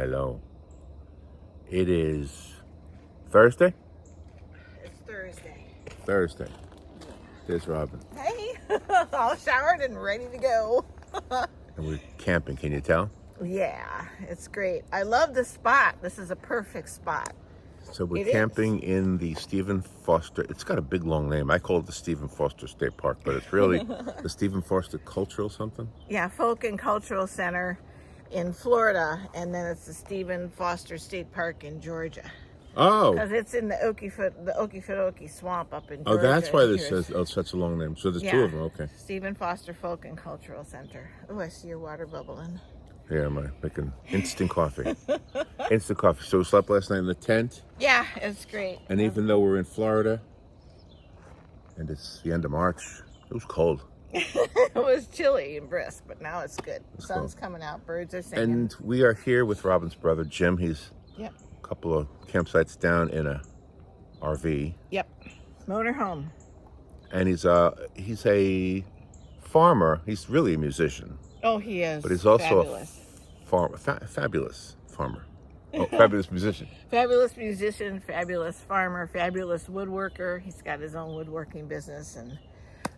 Hello. It is Thursday? It's Thursday. Thursday. There's Robin. Hey, all showered and ready to go. And we're camping, can you tell? Yeah, it's great. I love the spot. This is a perfect spot. So we're It camping in the Stephen Foster. It's got a big long name. I call it the Stephen Foster State Park, but it's really the Stephen Foster Cultural something. Yeah, Folk and Cultural Center in Florida, and then it's the Stephen Foster State Park in Georgia. Oh. Because it's in the Okefenokee Swamp up in Oh, Georgia. that's why this Here's- says such a long name. So there's two of them, okay. Stephen Foster Folk and Cultural Center. Oh, I see your water bubbling. Yeah, I'm making instant coffee. Instant coffee. So we slept last night in the tent, Yeah, it's great. and even though we're in Florida, and it's the end of March, it was cold. It was chilly and brisk, but now it's good. The sun's cool. coming out, birds are singing. And we are here with Robin's brother, Jim. He's Yep. a couple of campsites down in a RV. Yep. Motorhome. And he's a farmer. He's really a musician, Oh, he is. but he's also fabulous. fabulous farmer. Oh, fabulous musician. Fabulous musician, fabulous farmer, fabulous woodworker. He's got his own woodworking business, and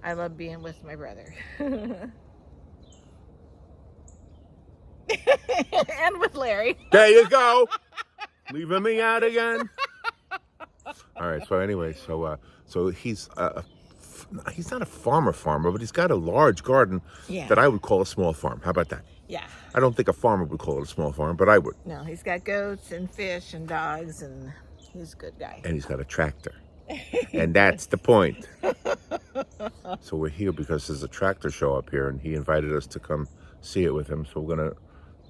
I love being with my brother. And with Larry. There you go. Leaving me out again. All right. So anyway, so he's not a farmer, but he's got a large garden Yeah. that I would call a small farm. How about that? Yeah. I don't think a farmer would call it a small farm, but I would. No, he's got goats and fish and dogs, and he's a good guy. And he's got a tractor. And that's the point. So we're here because there's a tractor show up here, and he invited us to come see it with him. So we're gonna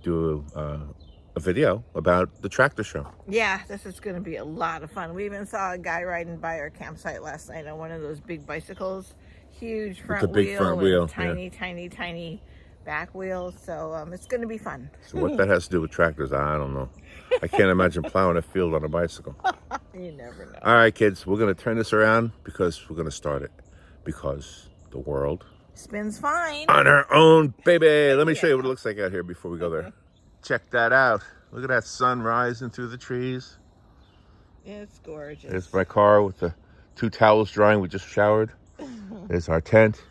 do a video about the tractor show. Yeah, this is going to be a lot of fun. We even saw a guy riding by our campsite last night on one of those big bicycles. Huge front a big wheel, front and wheel, tiny back wheels. So it's going to be fun. So what that has to do with tractors, I don't know. I can't imagine plowing a field on a bicycle. You never know. All right, kids, we're gonna turn this around because we're gonna start it. Because the world Spins fine. on our own, baby. Let me show you what it looks like out here before we go there. Check that out. Look at that sun rising through the trees. It's gorgeous. There's my car with the 2 towels drying. We just showered. There's our tent.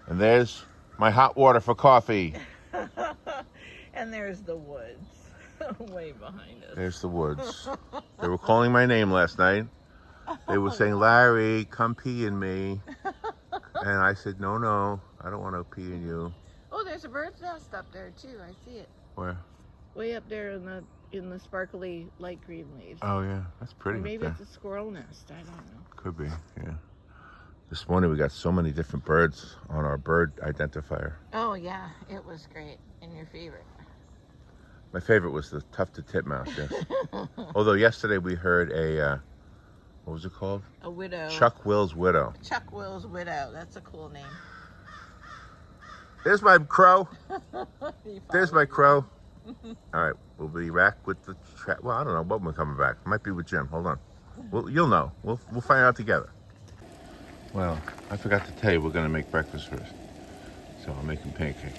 And there's my hot water for coffee. And there's the woods way behind us. There's the woods. They were calling my name last night. They were saying, Larry, come pee in me. And I said, no, I don't want to pee in you. Oh, there's a bird's nest up there too. I see it. Where? Way up there in the sparkly light green leaves. Oh, yeah. That's pretty. Or maybe up it's a squirrel nest. I don't know. there. Could be, yeah. This morning we got so many different birds on our bird identifier. Oh yeah, it was great. And your favorite? My favorite was the tufted titmouse, yes. Although yesterday we heard a, what was it called? A widow. Chuck Will's widow. Chuck Will's widow. That's a cool name. There's my crow. You There's my crow. All right, we'll be back with the well, I don't know when we're coming back. Might be with Jim. Hold on. Well, you'll know. We'll find out together. Well, I forgot to tell you we're gonna make breakfast first. So I'm making pancakes.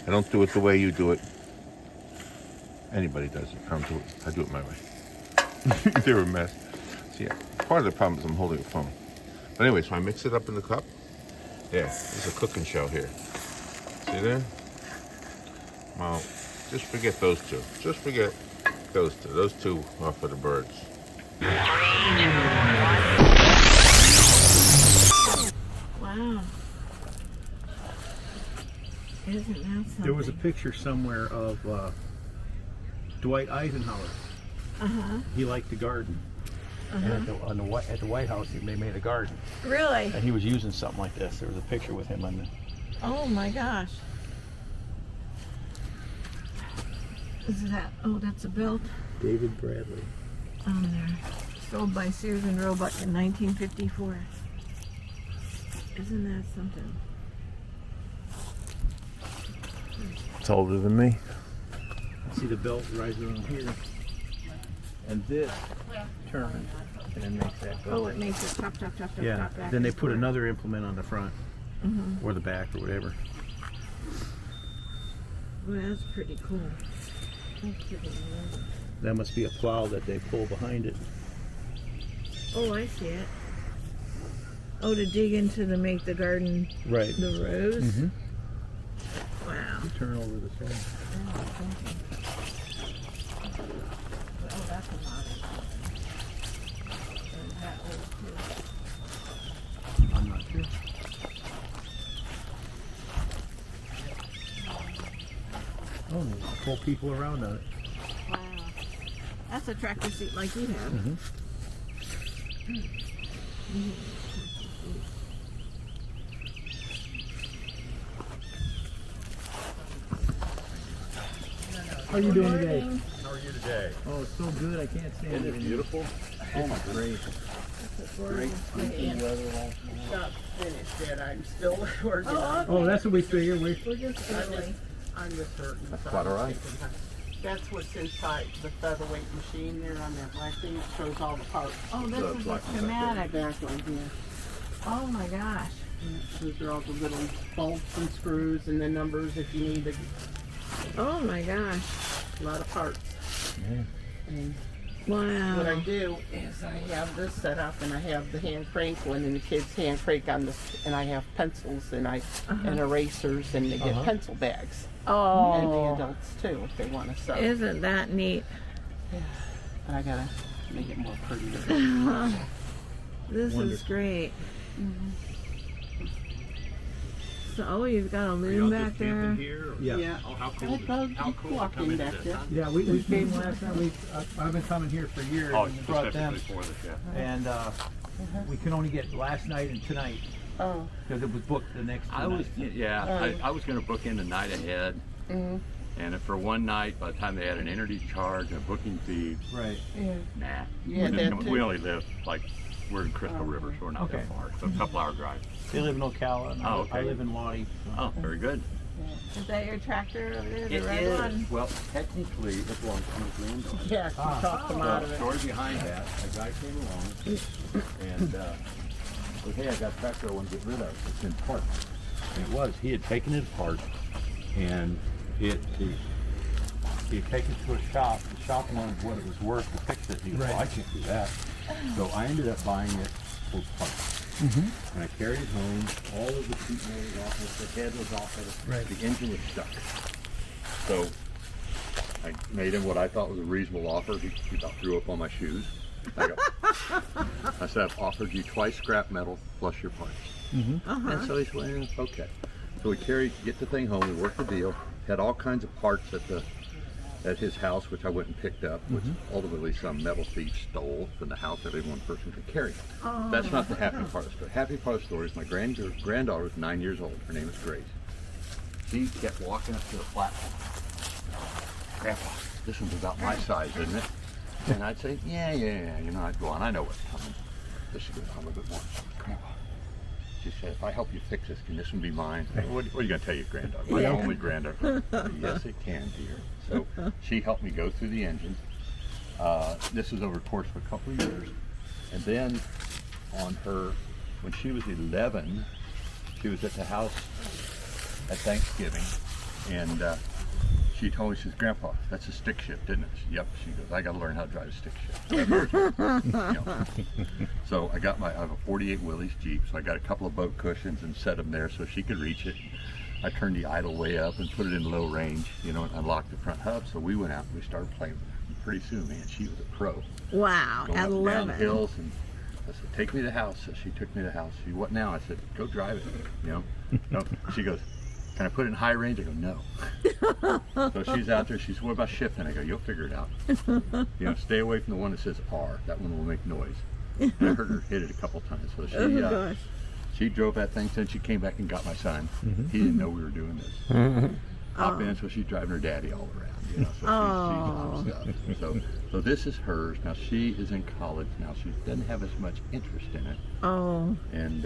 I don't do it the way you do it. Anybody does it. I do it my way. They're a mess. See, part of the problem is I'm holding a phone. But anyway, so I mix it up in the cup. Yeah, there's a cooking show here. See there? Well, just forget those two. Just forget those two. Those two are for the birds. Wow. Isn't that something? There was a picture somewhere of Dwight Eisenhower. Uh-huh. He liked to garden. And at the White House, they made a garden. Really? And he was using something like this. There was a picture with him on the... Oh my gosh. Is that? Oh, that's a belt David Bradley. on there. Sold by Sears and Roebuck in 1954. Isn't that something? It's older than me. See the belt right around here. And this turns and then makes that Oh, go. it makes it chop. Yeah. back Then they and put forth. another implement on the front. Or the back or whatever. Mhm. See the belt right around here. And this turns and then makes that go. Oh, it makes it chop. Yeah. Then they put another implement on the front or the back or whatever. Mhm. Well, that's pretty cool. That's pretty cool. That must be a plow that they pull behind it. Oh, I see it. Oh, to dig into to make the garden, Right. the rows? Mm-hmm. Wow. Turn over the side. Oh, that's a lot. And that old too. I'm not sure. Oh, there's 4 people around on it. Wow. That's a tractor seat like you have. Mm-hmm. How are you doing today? How are you today? Oh, it's so good. I can't stand Isn't it. it beautiful? Oh my great. Great weather last night. Not finished yet. I'm still working on it. Oh, that's what we figured. We're just early. I'm just hurting. That's quite all right. That's what's inside the featherweight machine there on that black thing. It shows all the parts. Oh, this is a schematic. That one, yeah. Oh my gosh. Those are all the little bolts and screws and the numbers if you need Oh my gosh. a lot of parts. Yeah. And what I Wow. do is I have this set up and I have the hand crank one and the kids hand crank on this and I have pencils and and erasers and they get pencil bags. And the Oh, adults too if they want to sew. isn't that neat? But I gotta make it more pretty. This is Wonderful. great. So, oh, you've got a loom back there. Here? Yeah. Yeah. Oh, how I cool! thought How you cool to come walking into back this, there. huh? Yeah, we came last night. I've been coming here for years. Oh, and we brought them. specifically for this, yeah. And we can only get last night and tonight Oh. because it was booked the next I two was, nights. I was going to book in the night ahead, Mm-hmm. and for one night, by the time they had an entry charge and a booking fee, Right. Yeah. nah. You We had didn't that come- too? we only live like we're in Crystal Oh. River, so we're not Okay. that far. So a couple-hour drive. They live in Ocala. And Oh, I okay. live in Lottie. Oh, very good. Is that your tractor over there, the It red is. one? Well, technically, it belongs to my granddaughter. Yeah, she talked them out of The it. story behind that, a guy came along and said, hey, I got a tractor I want to get rid of. It's in parts. And it was. He had taken it apart and he had taken it to a shop. The shop wanted what it was worth to fix it. He goes, well, I can't do that. So I ended up buying it for parts. And I carried it home. All of the seat was off it. The head was off of it. Right. The engine was stuck. So I made him what I thought was a reasonable offer. He about threw up on my shoes. I said, I've offered you twice scrap metal plus your parts. And so he said, well, okay. So we get the thing home, we worked the deal, had all kinds of parts at his house, which I went and picked up, which ultimately some metal thief stole from the house that only one person could carry. That's not the happy part of the story. Happy part of the story is my granddaughter was 9 years old. Her name is Grace. She kept walking up to the platform. Grandpa, this one's about my size, isn't it? And I'd say, yeah, you know, I'd go on, I know what's coming. So she goes on a little bit more. Grandpa, she said, if I help you fix this, can this one be mine? What are you going to tell your granddaughter? My only granddaughter. Yes, it can, dear. So she helped me go through the engine. This was over the course of a couple of years. And then when she was 11, she was at the house at Thanksgiving. And she told me, she says, Grandpa, that's a stick shift, isn't it? She, yep. She goes, I got to learn how to drive a stick shift. So I learned her. You know. So I have a 48 Willys Jeep, so I got a couple of boat cushions and set them there so she could reach it. I turned the idle way up and put it in low range, you know, and unlocked the front hub. So we went out and we started playing with her. And pretty soon, man, she was a pro. Wow, Going at up and down 11. hills, and I said, take me to the house. So she took me to the house. She, what now? I said, go drive it, you know. No. She goes, can I put it in high range? I go, no. So she's out there. She says, what about shifting? I go, you'll figure it out. You know, stay away from the one that says R. That one will make noise. And I heard her hit it a couple times. So she, Oh gosh. she drove that thing. Then she came back and got my son. He didn't know we were doing this. Hop in, so she's driving her daddy all around. You know, so she's doing stuff. So this is hers. Now she is in college now. She doesn't have as much interest in it. Oh, And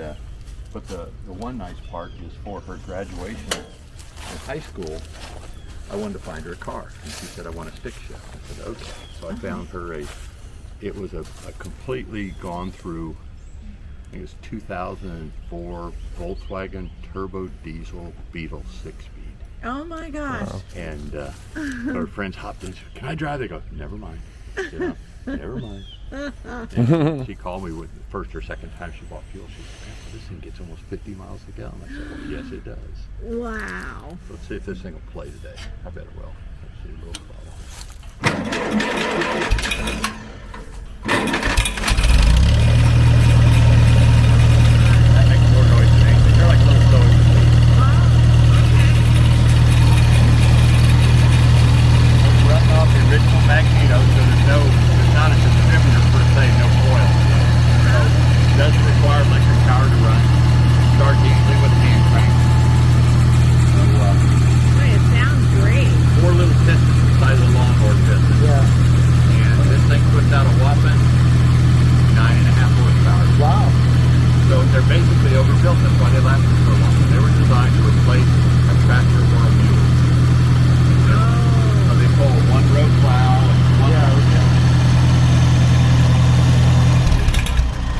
but the one nice part is for her graduation in high school, I wanted to find her a car, and she said, I want a stick shift. I said, okay. So I found her it was a completely gone through, I think it was 2004 Volkswagen turbo diesel Beetle 6-speed. Oh my gosh. And so her friends hopped in. She said, "Can I drive?" They go, "Never mind. You know, never mind." And she called me with the first or second time she bought fuel. She said, "Grandpa, this thing gets almost 50 miles a gallon." I said, "Well, yes, it does." Wow. Let's see if this thing will play today. I bet it will. Let's see a little throttle. That makes more noise than anything. They're like little sewing machines. Running off the original magneto, so there's not a distributor per se, no coil. So it doesn't require electric power to run. Starts easily with hand crank. So Boy, it sounds great. 4 little pistons the size of a lawnmower piston. Yeah. And this thing puts out a whopping 9.5 horsepower. Wow. So they're basically overbuilt. That's why they lasted so long. They were designed to replace a tractor or a mule. So they pull one road plow and one road hill.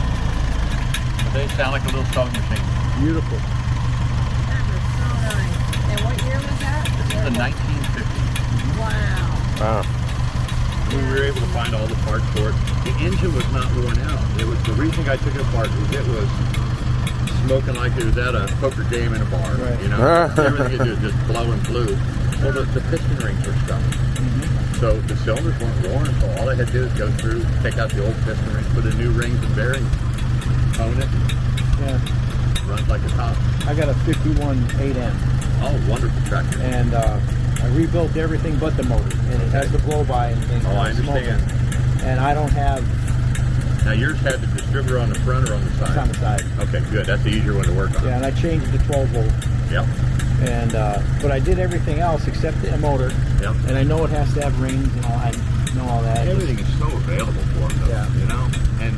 But they sound like a little sewing machine. Beautiful. That was so nice. And what year was that? This is the 1950s. Wow. Wow. We were able to find all the parts for it. The engine was not worn out. It was the reason I took it apart was it was smoking like it was at a poker game in a bar. Right. You know, everything it was just blowing blue. Well, the piston rings were stuck. So the cylinders weren't worn. So all I had to do is go through, take out the old piston rings, put in new rings and bearings, hone it, Yeah. runs like a top. I got a 51 8M, Oh, wonderful tractor. and I rebuilt everything but the motor, and it has the blow-by and things. Oh, I and smoking. understand. And I don't have Now yours had the distributor on the front or on the it's on side? the side. Okay, good. That's the easier one to work on. Yeah, and I changed it to 12 volt. Yep. And but I did everything else except the motor. Yep. And I know it has to have rings and all. I know all that. Everything is so available for them, though, Yeah. you know? And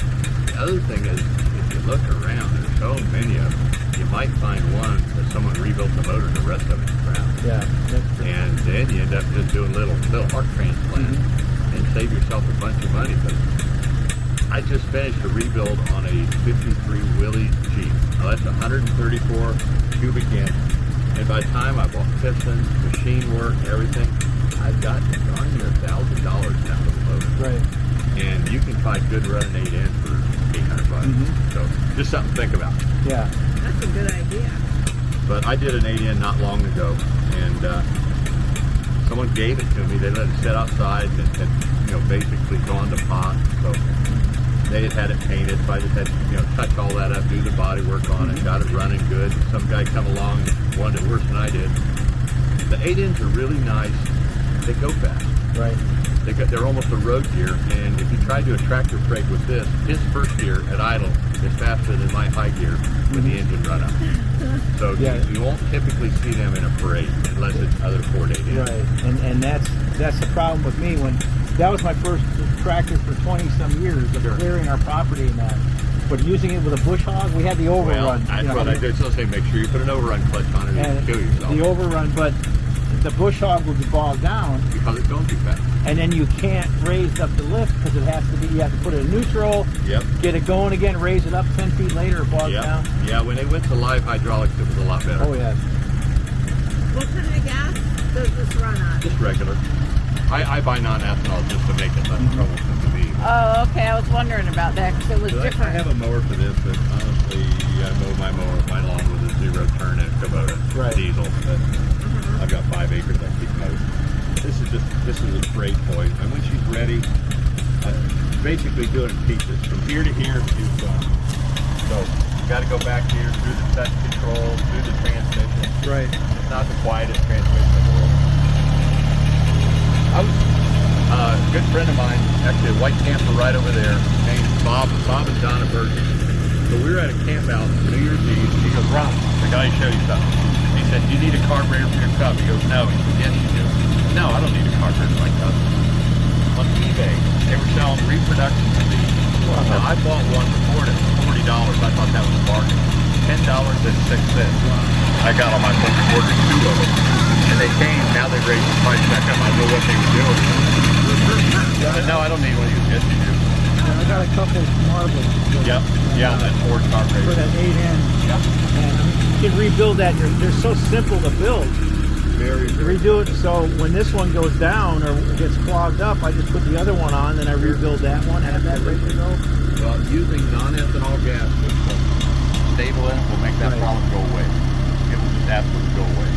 the other thing is, if you look around, there's so many of them, you might find one that someone rebuilt the motor, the rest of it's crap. Yeah. That's true. And then you end up just doing little heart transplants and save yourself a bunch of money. But I just finished a rebuild on a 53 Willys Jeep. Now that's 134 cubic inch. And by the time I bought pistons, machine work, everything, I've got darn near $1,000 now for the motor. Right. And you can find good running 8N for $800. So just something to think about. Yeah. That's a good idea. But I did an 8N not long ago, and someone gave it to me. They let it sit outside and had, basically gone to pot. So they had it painted. So I just had, touch all that up, do the body work on it, got it running good. Some guy come along and wanted it worse than I did. The 8Ns are really nice. They go fast. Right. They're almost a road gear, and if you try to do a tractor brake with this, his first gear at idle is faster than my high gear with the engine run up. So Yeah. you won't typically see them in a parade unless it's other Ford 8N. Right. And that's the problem with me. When that was my first tractor for 20 some years of Sure. clearing our property and that. But using it with a bush hog, we had the Well, overrun. that's what I do. So say make sure you put an overrun clutch on it and And kill yourself the overrun, but the bush hog would be bogged down, because it's going too fast. and then you can't raise up the lift because it has to be. You have to put it in neutral, Yep. get it going again, raise it up 10 feet later, it bogs Yep. down. Yeah, when they went to live hydraulics, it was a lot better. Oh yes. What kind of gas does this run on? Just regular. I buy non-ethanol just to make it less troublesome to me. Oh, okay. I was wondering about that because it was So I different. have a mower for this, but honestly, I mow my lawn with a 0-turn and a Kubota Right. diesel. But I've got 5 acres I keep mowing. This is a great toy, and when she's ready, basically do it in pieces from here to here. So you got to go back here through the touch control, through the transmission. Right. It's not the quietest transmission in the world. A good friend of mine, actually a white camper right over there, named Bob and Donna Burgess. So we were at a camp out New Year's Eve. He goes, "Ron, I gotta show you something." He said, "Do you need a carburetor for your Cub?" He goes, "No." He said, "Yes, you do." "No, I don't need a carburetor for my Cub." On eBay, they were selling reproductions of these. Now, I bought one for $40. I thought that was a bargain. $10.06. I got on my phone ordered 2 of them. And they came, now they've raised the price back up. I don't know what they were doing. I said, "No, I don't need one of you." "Yes, you do." I got a couple marbles. Yep. Yeah, that Ford For carburetor. that 8N. Yep. And I mean, you can rebuild that. They're so simple to build. very, very Redo it so when this one goes down or gets clogged up, I just put the other one on, then I rebuild that one, have that ready to go. well, using non-ethanol gas system, stable in it will make that Right. problem go away. It will just absolutely go away.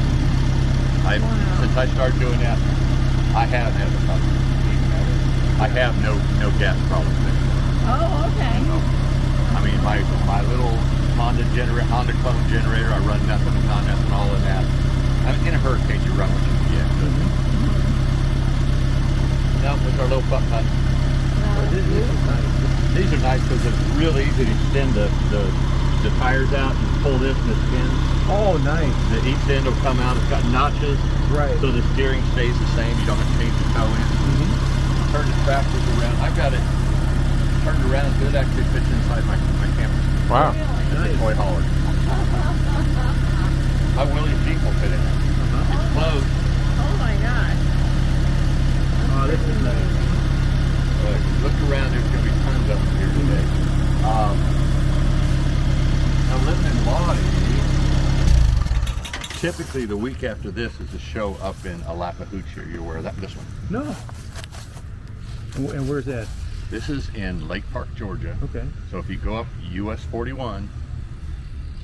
Since I started doing that, I haven't had a problem. I have no gas problems anymore. Oh, okay. I mean, my little Honda clone generator, I run nothing but non-ethanol in that. I mean, in a hurricane, you run what you can get. But now with our little butt nut, these are nice because it's real easy to extend the tires out and pull this and it spins. Oh, nice. Each end will come out. It's got notches, Right. so the steering stays the same. You don't have to change the toe in. Turn it backwards around. I've got it turned around so it actually fits inside my camper. Wow. It's a toy hauler. My William Jeep will fit in it. It's closed. Oh my gosh. Oh, this is nice. But if you look around, there's going to be tons of them here today. Now living in Lottie, typically the week after this is a show up in Alapahuchi. Are you aware of that? This one. No. And where's that? This is in Lake Park, Georgia. Okay. So if you go up US 41,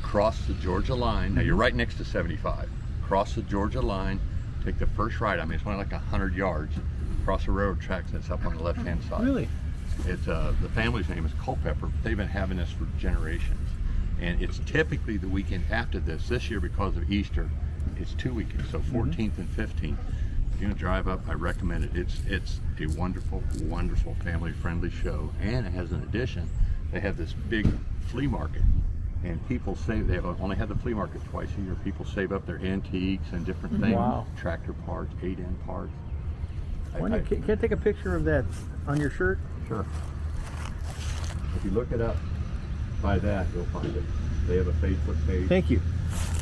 cross the Georgia line, now you're right next to 75, cross the Georgia line, take the first right, I mean it's only like 100 yards, cross the railroad tracks, and it's up on the left hand side. Really? It's the family's name is Culpepper. They've been having this for generations. And it's typically the weekend after this. This year, because of Easter, it's 2 weekends, so 14th and 15th. If you're gonna drive up, I recommend it. It's a wonderful, wonderful family-friendly show, and it has an addition. They have this big flea market, and people save. They only have the flea market twice a year. People save up their antiques and different things, Wow. tractor parts, 8N parts. Can I take a picture of that on your shirt? Sure. If you look it up by that, you'll find it. They have a Facebook page. Thank you.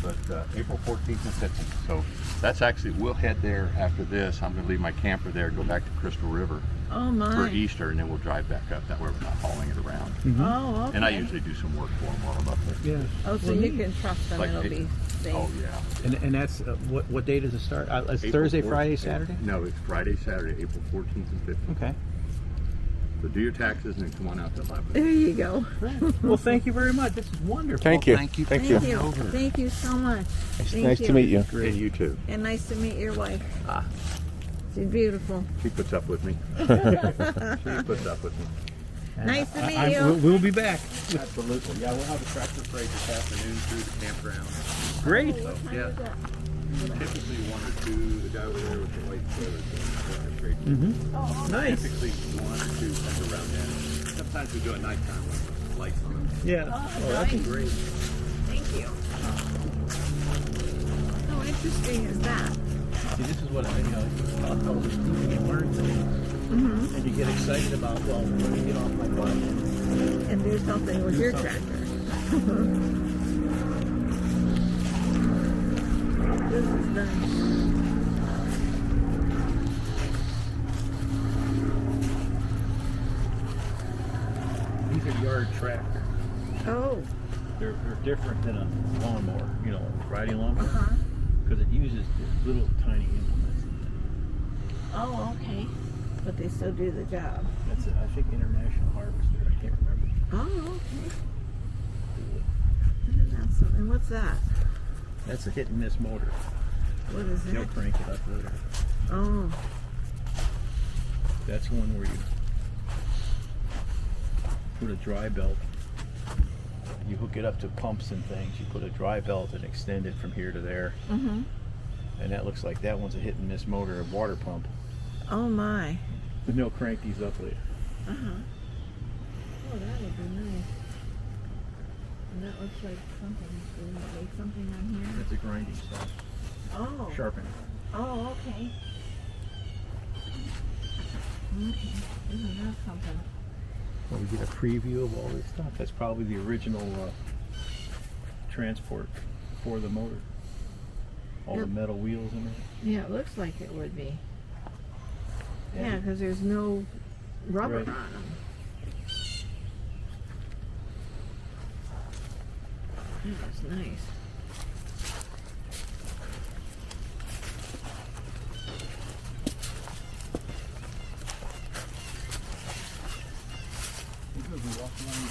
But April 14th and 15th. So that's actually, we'll head there after this. I'm going to leave my camper there and go back to Crystal River Oh for my. Easter, and then we'll drive back up. That way we're not hauling it around. Oh, okay. And I usually do some work for them while I'm up there. Yeah. Oh, so you can trust them. Like It'll it- be safe. Oh, yeah. And that's what day does it start? It's April Thursday, 4th. Friday, Saturday? No, it's Friday, Saturday, April 14th and 15th. Okay. So do your taxes and then come on out to There Alapahuchi. you go. Well, thank you very much. This is wonderful. Thank you. Thank you. Thank Thank you. you. Thank you so much. Thank Nice you. to meet you. And you too. And nice to meet your wife. She's beautiful. She puts up with me. She puts up with me. Nice to meet you. We'll be back. Absolutely. Yeah, we'll have a tractor parade this afternoon through the campground. Great. So, yeah. Typically one or two, the guy over there with the white trailer is doing the tractor parade. Nice. Typically one or two send around that. Sometimes we do it nighttime with the lights on. Yeah. Oh, that'd be great. Thank you. How interesting is that? See, this is what I you learn things. And you get excited about, well, let me get off my butt. And do something with your tractor. This is nice. These are yard tractors. Oh, They're different than a lawnmower, riding lawnmower. uh-huh. Because it uses little tiny implements. Oh, okay. But they still do the job. That's, I think, International Harvester. I can't remember. Oh, okay. That's something. What's that? That's a hit and miss motor. What is They'll it? crank it up later. Oh, That's one where you put a dry belt. You hook it up to pumps and things. You put a dry belt and extend it from here to there. mm-hmm. And that looks like that one's a hit and miss motor, a water pump. Oh my. And they'll crank these up later. Uh-huh. Oh, that would be nice. And that looks like something. Is there like something on here? That's a grinding stuff. Oh. Sharpening. Oh, okay. Okay. Isn't that something? Well, we get a preview of all this stuff. That's probably the original transport for the motor. All the Yep. metal wheels in it. Yeah, it looks like it would be. Yeah, because there's no rubber Right. on them. That's nice.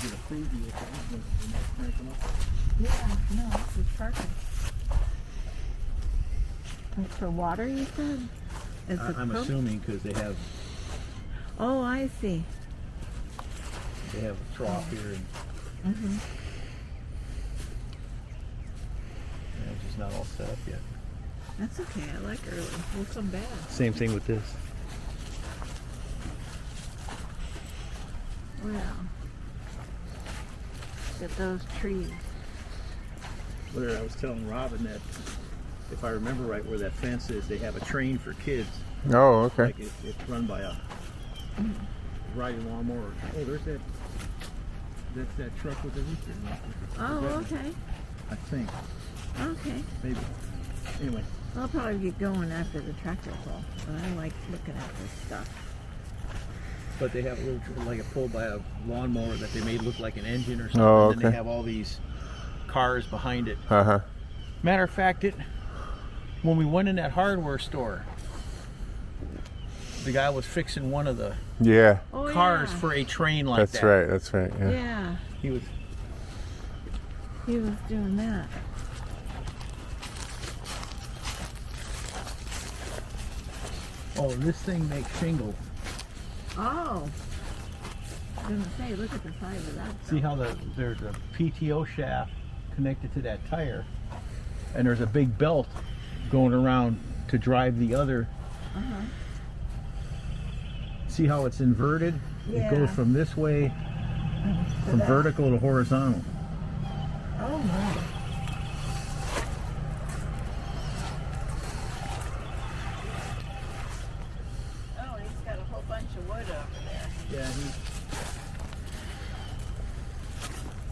get a preview of things when they crank them up. Yeah, no, this is perfect. Like for water, you said? Is it I'm pro- assuming because they have Oh, I see. a trough here and Mm-hmm. it's just not all set up yet. That's okay. I like early. We'll come back. Same thing with this. Wow. Look at those trees. Where I was telling Robin that if I remember right, where that fence is, they have a train for kids. Oh, okay. Like it's run by a riding lawnmower. Oh, there's that. That's that truck with the rooster. Oh, okay. I think Okay. maybe. Anyway, I'll probably get going after the tractor pull. But I like looking at this stuff. but they have a little like a pulled by a lawnmower that they made look like an engine or something. Oh, And then okay. they have all these cars behind it. Uh-huh. Matter of fact, when we went in that hardware store, the guy was fixing one of the Yeah. Oh, cars yeah. for a train like That's that. right. That's right. Yeah. Yeah, He was. he was doing that. Oh, this thing makes shingle. Oh. I was gonna say, look at the size of that. See how there's a PTO shaft connected to that tire, and there's a big belt going around to drive the other. Uh-huh. See how it's inverted? Yeah. It goes from this way, from that. vertical to horizontal. Oh my. Oh, he's got a whole bunch of wood over there. Yeah.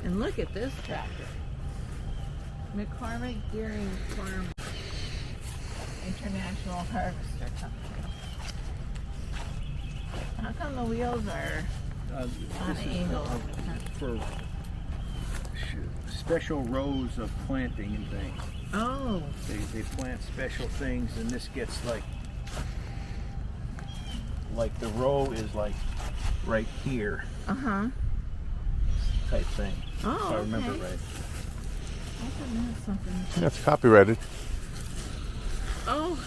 And look at this tractor. McCormick Deering Farm International Harvester Company. How come the wheels are on This an is angle? for special rows of planting and things. Oh, They plant special things, and this gets like the row is like right here uh-huh. type thing. Oh, if I remember okay. right. I thought that's something. That's copyrighted. Oh.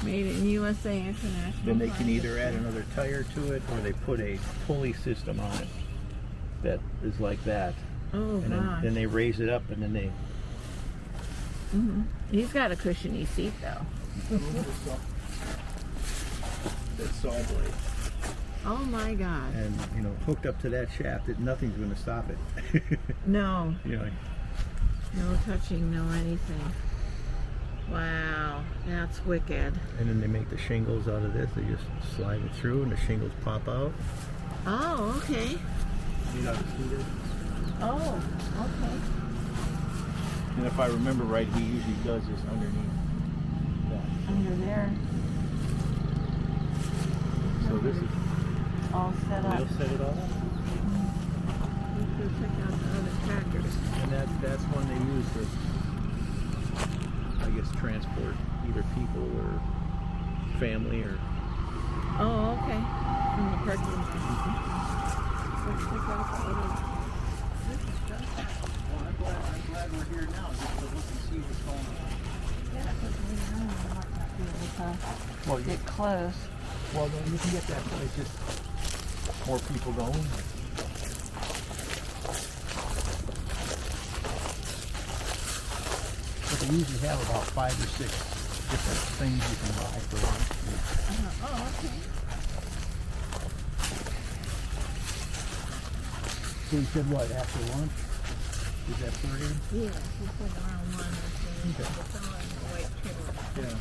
Made in USA International. Then they can either add Harvester. another tire to it, or they put a pulley system on it that is like that. Oh, And gosh. then they raise it up, and then they. He's got a cushiony seat, though. That saw blade. Oh, my God. And hooked up to that shaft, nothing's going to stop it. No. you know, No touching, no anything. Wow, that's wicked. and then they make the shingles out of this. They just slide it through, and the shingles pop out. Oh, okay. Oh, okay. And if I remember right, he usually does this underneath that. Under there, So this is. all set up. They'll set it all up. You could check out the other tractors. And that's when they use to, I guess, transport either people or family or. Oh, okay. From the parking lot. Let's check out the other. This is just, Well, I'm glad we're here now, just to look and see what's going on. yeah, because we know we might not be able to Well, get close. well, then you can get that place, just more people going. But they usually have about 5 or 6 different things you can buy for lunch. Oh, okay. So you said what, after lunch? Is that 30? Yeah, we put around 1 or 2. The fellow in the white trailer. Yeah.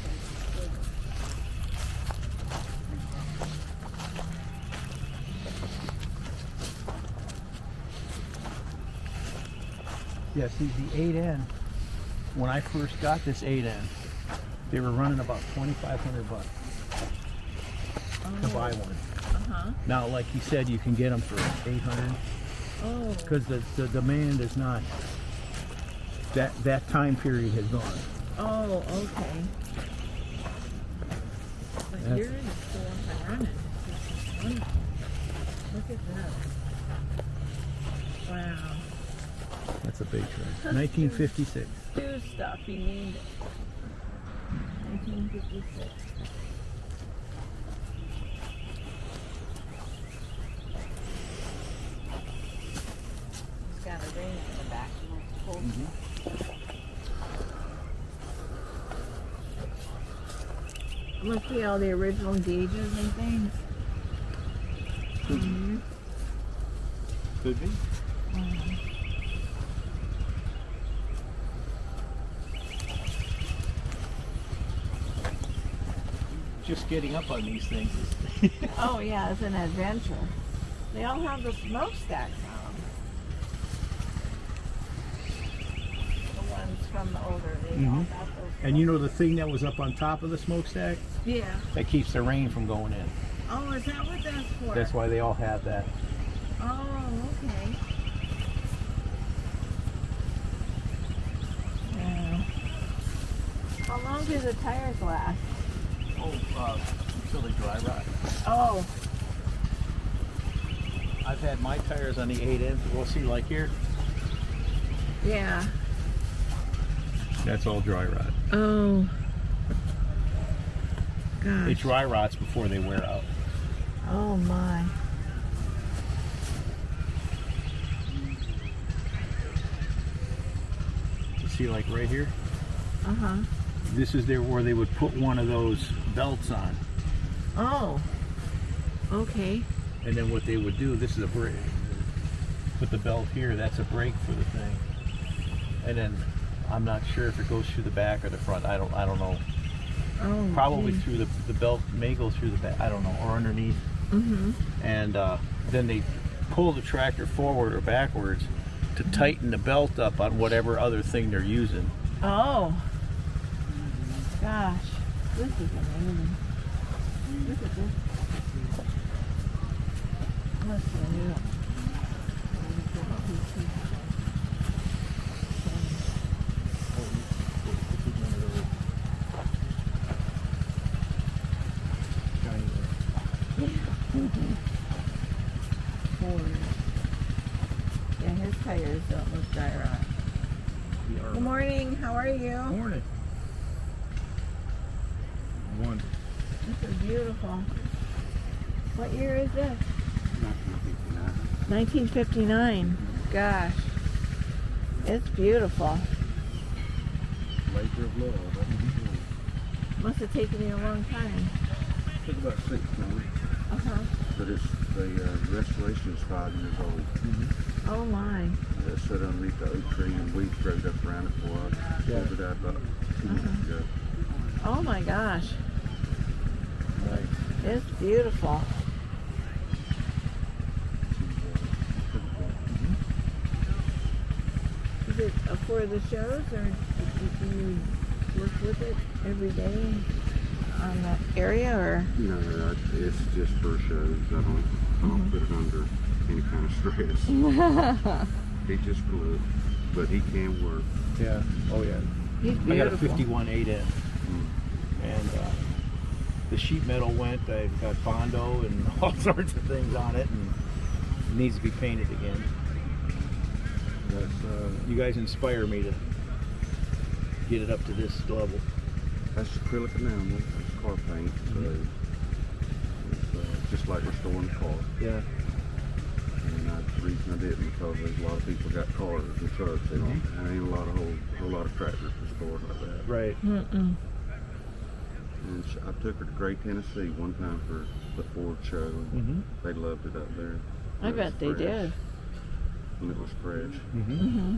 Yeah, see the 8N, when I first got this 8N, they were running about $2,500 to buy one. Uh-huh. Now, like you said, you can get them for 800 Oh. because the demand is not, that time period has gone. Oh, okay. But That's- yours is still up and running. It's just wonderful. Look at that. big truck. 1956. Stew stuff. He named it. 1956. It's got a ring in the back. Must be all the original gauges and things. Could be. Just getting up on these things is Oh yeah, it's an adventure. They all have the smokestacks on them. The ones from the older, they all have those. And you know the thing that was up on top of the smokestack? Yeah. That keeps the rain from going in. Oh, is that what that's for? That's why they all have that. Oh, okay. Yeah. How long do the tires last? Oh, until they dry rot. Oh, I've had my tires on the 8-inch. We'll see, like here. yeah. That's all dry rot. Oh. It Gosh. dry rots before they wear out. Oh my. You see, like right here. Uh-huh. This is where they would put one of those belts on, Oh. Okay. and then what they would do. This is a brake. Put the belt here. That's a brake for the thing. And then I'm not sure if it goes through the back or the front. I don't know. Oh. Probably through the belt may go through the back. I don't know, or underneath. Mm-hmm. And then they pull the tractor forward or backwards to tighten the belt up on whatever other thing they're using. Oh. Gosh. This is amazing. Look at this. What's the new? Yeah, his tires don't look dry rot. Good morning. How are you? Morning. One. This is beautiful. What year is this? 1959. Gosh. It's beautiful. Labor of love. Must have taken you a long time. Took about 6 months, Uh-huh. but the restoration is 5 years old. Oh my. It sat underneath the oak tree and weeds growed up around it for I pulled it out about 2 months ago. Oh my gosh. Nice. It's beautiful. Is it for the shows or do you work with it every day on that area or? No, it's just for shows. I don't put it under any kind of stress. He just flew, but he can work. Yeah. Oh yeah. He's I got a beautiful. 51 8-inch, and the sheet metal went. I've got Bondo and all sorts of things on it, and it needs to be painted again. But you guys inspire me to get it up to this level. That's acrylic enamel. That's car paint. So it's just like restoring a car. Yeah. And the reason I didn't because there's a lot of people got cars and trucks. They don't. And ain't a lot of whole lot of tractors restored like that. Right. Mm-mm. And I took her to Gray, Tennessee one time for the Ford show. And they loved it up there. I It was bet they fresh. did. And it was fresh. Mm-hmm.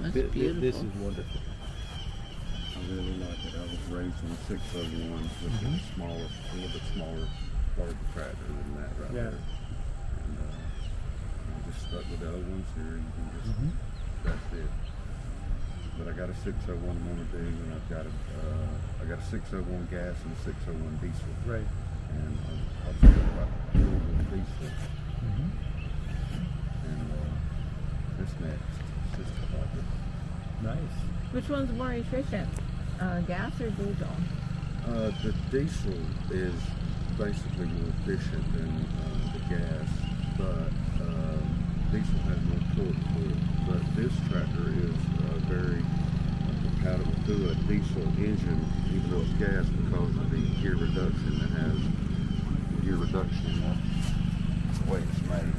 That's beautiful. This is wonderful. I really like it. I was raised on a 601 with a smaller, a little bit smaller larger tractor than that right Yeah. there. And I just stuck with the other ones here. You can just, that's it. But I got a 601 I'm gonna do, and I got a 601 gas and a 601 diesel. Right. And I'll tell you about the diesel. And this next, just about it. Nice. Which one's more efficient, gas or diesel? The diesel is basically more efficient than the gas, but diesel has more torque to it, but this tractor is very compatible to a diesel engine, even though it's gas, because of the gear reduction that has gear reduction the way it's made.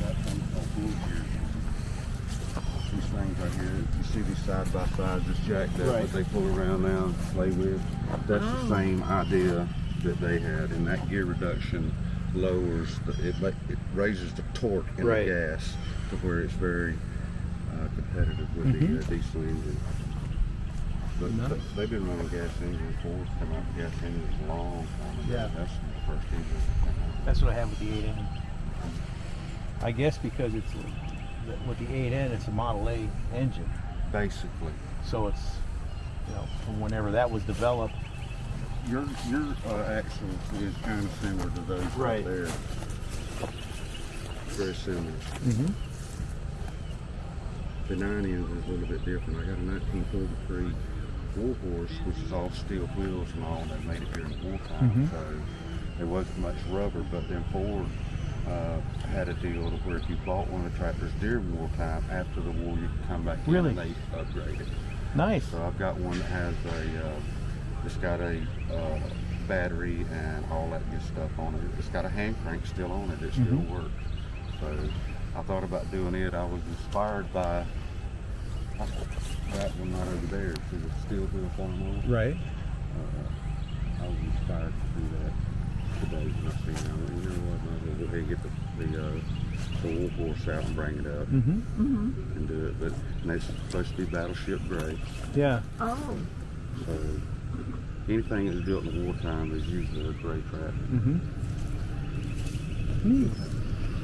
Got some blue gears. These things right here, you see these side by sides, it's jacked up, Right. but they pull around now and play with. That's the same idea that they had, and that gear reduction lowers it raises the torque in Right. the gas to where it's very competitive with the diesel engine. But Nice. they've been running gas engines for us, come out with gas engines a long time ago. Yeah. That's the first engine that came out. That's what I have with the 8N. I guess because it's with the 8N, it's a Model A engine, Basically. so it's from whenever that was developed. Your axle is kind of similar to those right Right. there. Very similar. Mm-hmm. The 9 ends is a little bit different. I got a 1943 Warhorse, which is all steel wheels and all that made it during wartime. So there wasn't much rubber, but then Ford had a deal to where if you bought one of the tractors during wartime, after the war, you could come back in Really? and they upgrade it. Nice. So I've got one that has it's got a battery and all that good stuff on it. It's got a hand crank still on it. It still works. So I thought about doing it. I was inspired by that one right over there. See the steel wheel farm on it? Right. I was inspired to do that today when I seen it. I went, you know what, might as well go ahead and get the Warhorse out and bring it up and do it. But and it's supposed to be battleship gray. Yeah. Oh, So anything that's built in the wartime is usually a gray tractor.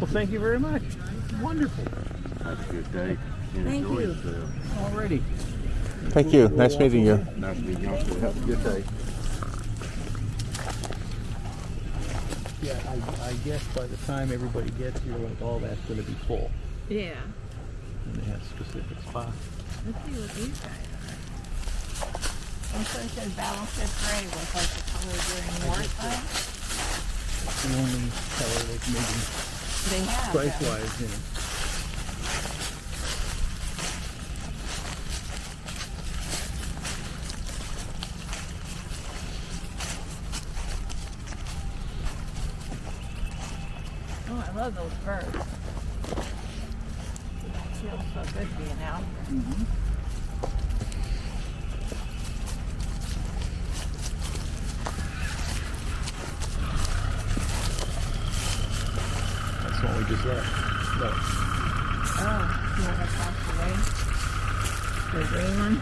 Well, thank you very much. Wonderful. Have a good day. And Thank enjoy you. yourself. Alrighty. Thank you. Nice meeting you. Nice meeting y'all. Have a good day. Yeah, I guess by the time everybody gets here, like all that's going to be full, yeah. and they have specific spots. Let's see what these guys are. And so it says Battleship Gray was like the color during wartime. It's the only color they can maybe They have. price-wise, Oh, I love those birds. It feels so good being out here. That's the one we just left. No. Oh, you want to cross the way? The green one?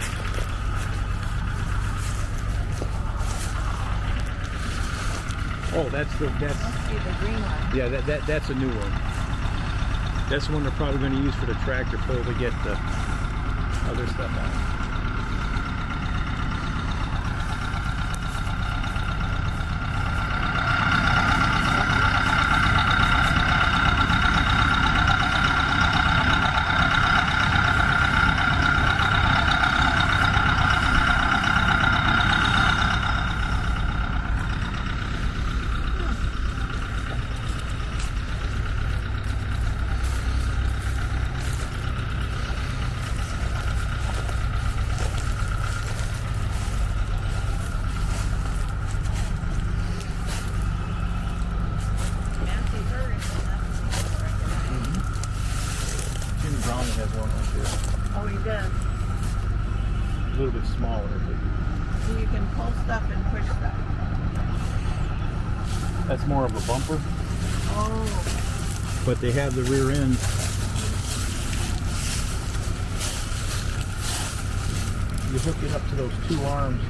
Oh, that's Must be the green one. yeah, that's a new one. That's the one they're probably going to use for the tractor pull to get the other stuff out. Nancy Ferguson, that's the one I recognize. Jimmy Brown has one like this. Oh, he does. A little bit smaller, but So you can pull stuff and push stuff. that's more of a bumper. Oh, But they have the rear end. You hook it up to those two arms,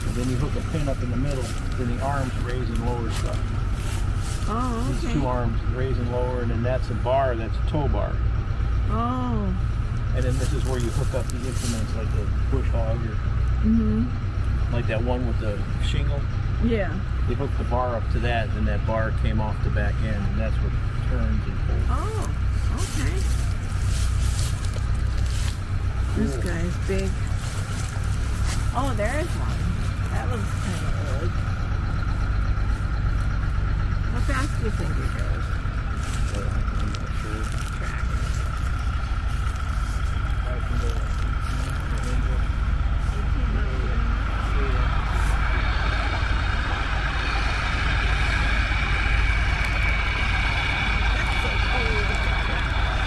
and then you hook a pin up in the middle. Then the arms raise and lower stuff. oh, These okay. two arms raise and lower, and then that's a bar. That's a tow bar. Oh, And then this is where you hook up the implements, like the bush hog, or like that one with the shingle. yeah. They hooked the bar up to that, and that bar came off the back end, and that's what turns and pulls. Oh, okay. This guy's big. Oh, there is one. That looks kind of old. fast do you think it goes? But I'm not sure. Track. I can go 18 miles an hour? That's so cool.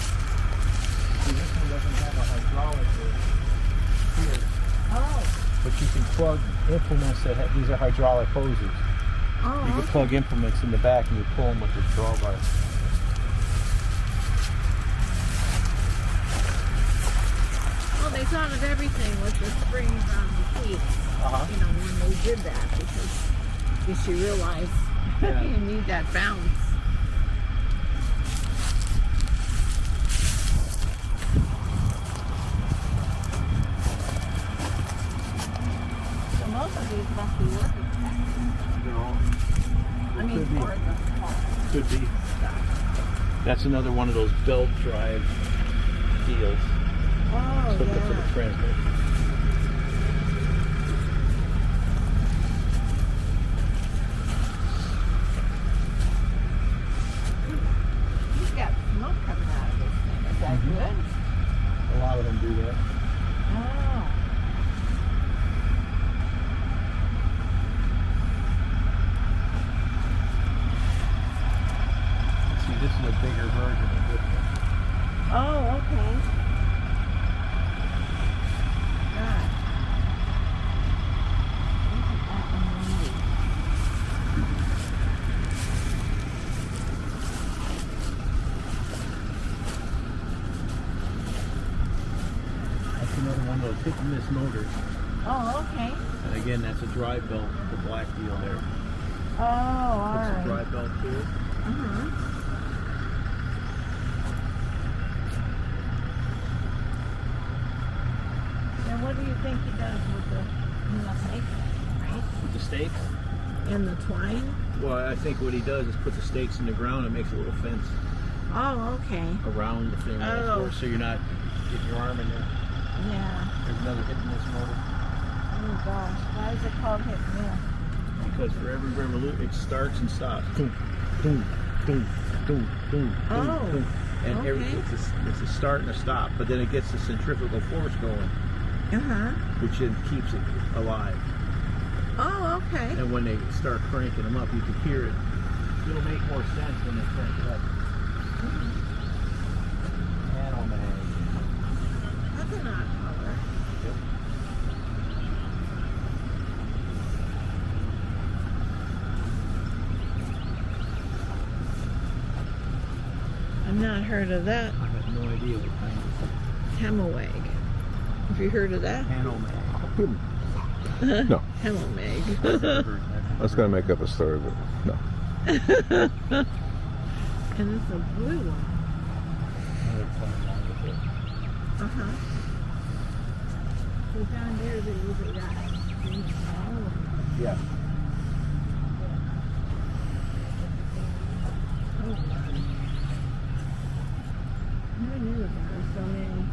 See, this one doesn't have a hydraulic here, Oh, but you can plug implements that have, these are hydraulic hoses. You oh, can plug implements in the back and you pull them with the drawbar. well, they thought of everything with the springs on the feet. You know, when they did that, because I guess you realize Yeah. you need that bounce. So most of these must be working. They're all, I mean, could be. for the car. Could be. That's another one of those belt drive deals. Oh, Hooked up to the yeah. transmission. He's got smoke coming out of this thing. Is that good? A lot of them do that. Oh. See, this is a bigger version of this one. Oh, okay. God. Look at that one movie. That's another one of those hit and miss motors. Oh, okay. And again, that's a drive belt, the black deal there. Oh, all Puts a right. drive belt to it. Mm-hmm. Now, what do you think he does with the snake, right? With the stakes? And the twine? Well, I think what he does is put the stakes in the ground and makes a little fence Oh, okay. around the thing. Oh. So you're not getting your arm in there. Yeah. There's another hit and miss motor. Oh gosh, why is it called hit and miss? Because for every revolution, it starts and stops. Boom, boom, boom, boom, boom, Oh, boom. And okay. it's a start and a stop, but then it gets the centrifugal force going, Uh-huh. which then keeps it alive. Oh, okay. And when they start cranking them up, you can hear it. It'll make more sense when they crank it up. And on the head. That's an odd color. I've not heard of that. I have no idea what kind of Hemaweg. Have you heard of that? Hanomag. No. Hemaweg. I was going to make up a story, but no. And it's a blue one. Uh-huh. So down there they usually got green small and Yeah. oh, wow. Never knew that there were so many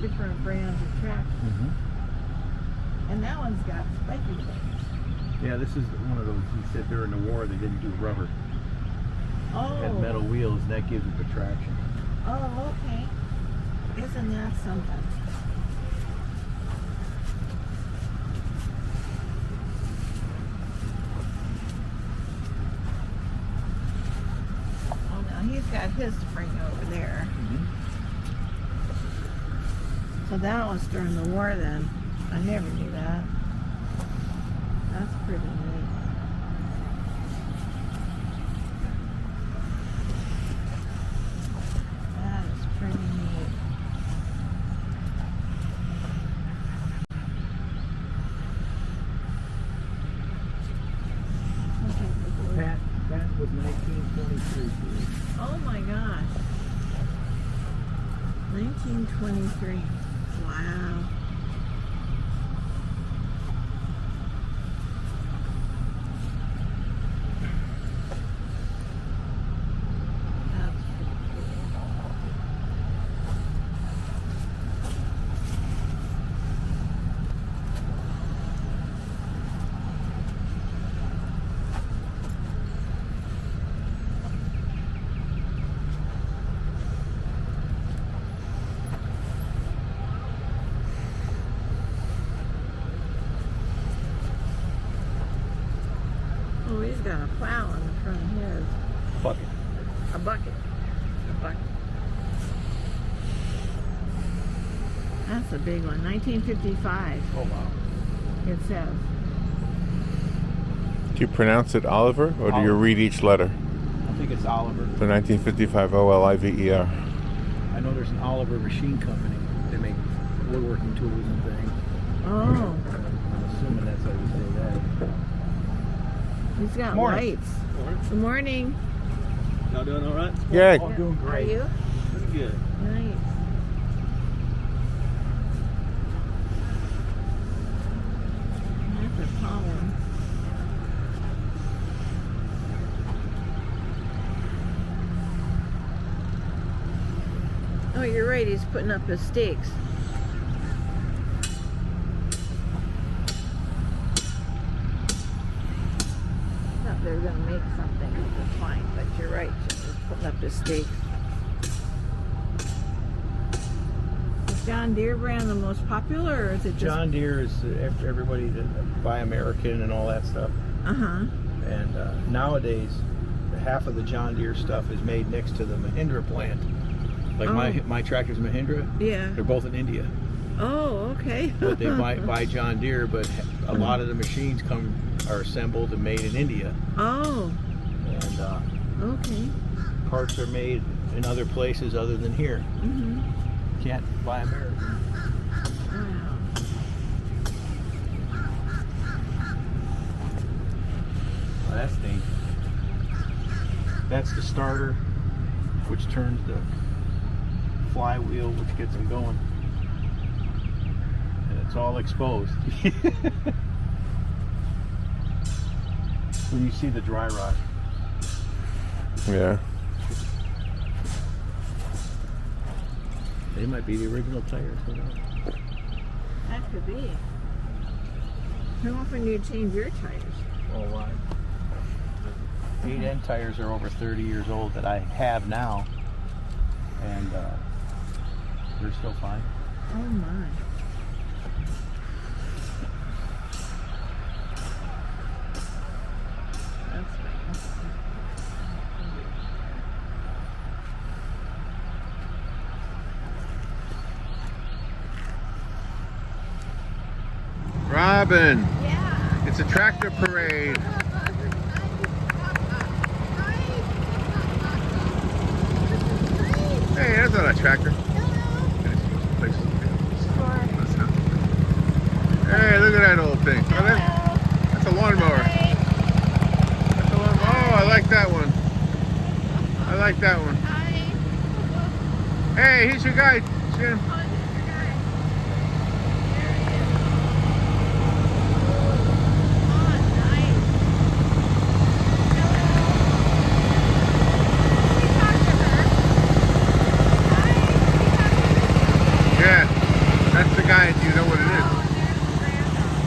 different brands of tractors. And that one's got spiky things. Yeah, this is one of those. He said during the war they didn't do rubber. Oh. Had metal wheels, and that gives it the traction. Oh, okay. Isn't that something? Oh, now he's got his spring over there. So that was during the war then. I never knew that. That's pretty neat. 23. Wow. That's pretty cool. Oh, he's got a plow on the front of his. Bucket. A bucket. A bucket. That's a big one. 1955, Oh wow. it says. Do you pronounce it Oliver, or do you Oliver. read each letter? I think it's Oliver. The 1955 Oliver. I know there's an Oliver Machine Company. They make woodworking tools and things. Oh, I'm assuming that's how you say that. he's got Morning. lights. Good morning. Y'all doing all right? Yeah. Oh, doing How are great. you? Pretty good. Nice. That's a tall one. Oh, you're right. He's putting up his stakes. Thought they were gonna make something of the twine, but you're right. He's putting up his stakes. Is John Deere brand the most popular, or is it just? John Deere is everybody that buy American and all that stuff. Uh huh. And nowadays, half of the John Deere stuff is made next to the Mahindra plant. Like my tractor's Mahindra. Yeah. They're both in India, Oh, okay. but they buy John Deere. But a lot of the machines are assembled and made in India, Oh, and okay. parts are made in other places other than here. Mhm. Can't buy American. Wow. Oh, that's neat. That's the starter, which turns the flywheel, which gets them going. And it's all exposed. When you see the dry rot. Yeah. They might be the original tires. Who knows? That could be. How often do you change your tires? Oh, why? 8N tires are over 30 years old that I have now. And they're still fine. Oh my. That's nice. Robin, Yeah. it's a tractor parade. Hey, that's not a tractor. Hey, look at that old thing. Oh, that's a lawnmower. That's a lawnmower. Oh, I like that one. I like that one. Hey, here's your guy, Jim. Yeah, that's the guy. Do you know what it is?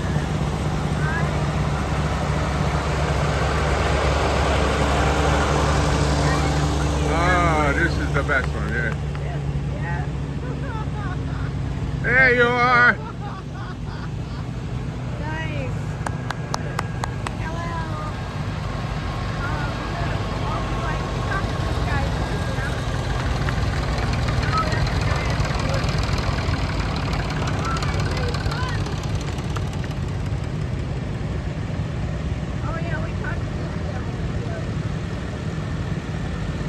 Oh, this is the best one, yeah. There you are. Nice. Hello. Oh yeah, we talked to this guy.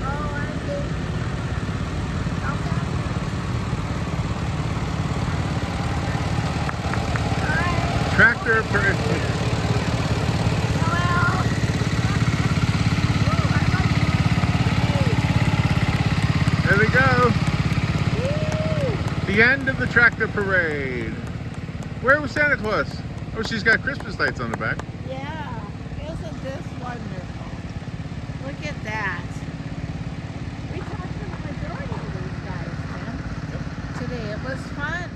Oh, I see. Tractor parade. There we go. The end of the tractor parade. Where was Santa Claus? Oh, she's got Christmas lights on the back. Yeah, isn't this wonderful? Look at that. We talked to the majority of these guys, Tim. Today it was fun.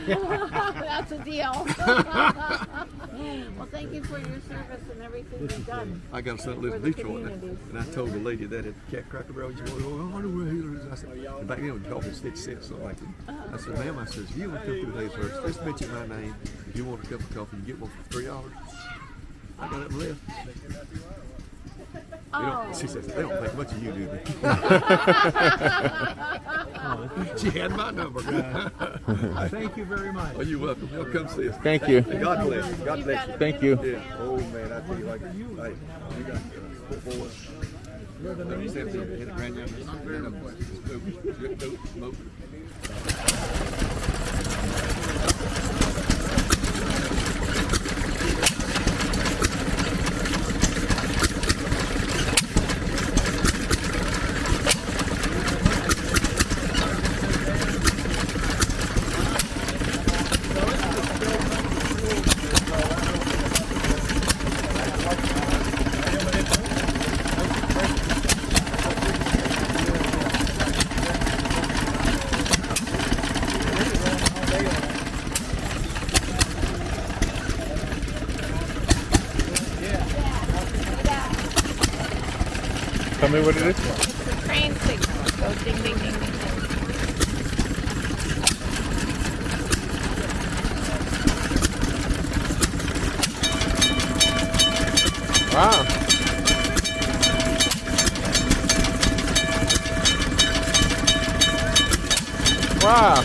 That's a deal. Well, thank you for your service and everything you've done. I got a son that lives for in the Detroit, communities. and I told the lady that at Cracker Barrel, you want to go, I don't know where he lives. I said, and back then, coffee was 50 cents, something like that. I said, ma'am, I said, if you want to come through Hazlehurst, let's mention my name. If you want a cup of coffee, you get one for $3. I got up and left. She says, they don't think much of you, do they? She had my number. Thank you very much. Oh, you're welcome. You'll come see us. Thank you. God bless you. God bless you. Thank you. Yeah. Oh, man, I tell you, like you got four boys. Like you said, hit a grandyoung. Smoke. Tell me what it is. It's the train signal. Go ding, ding, ding, ding. Wow. Wow.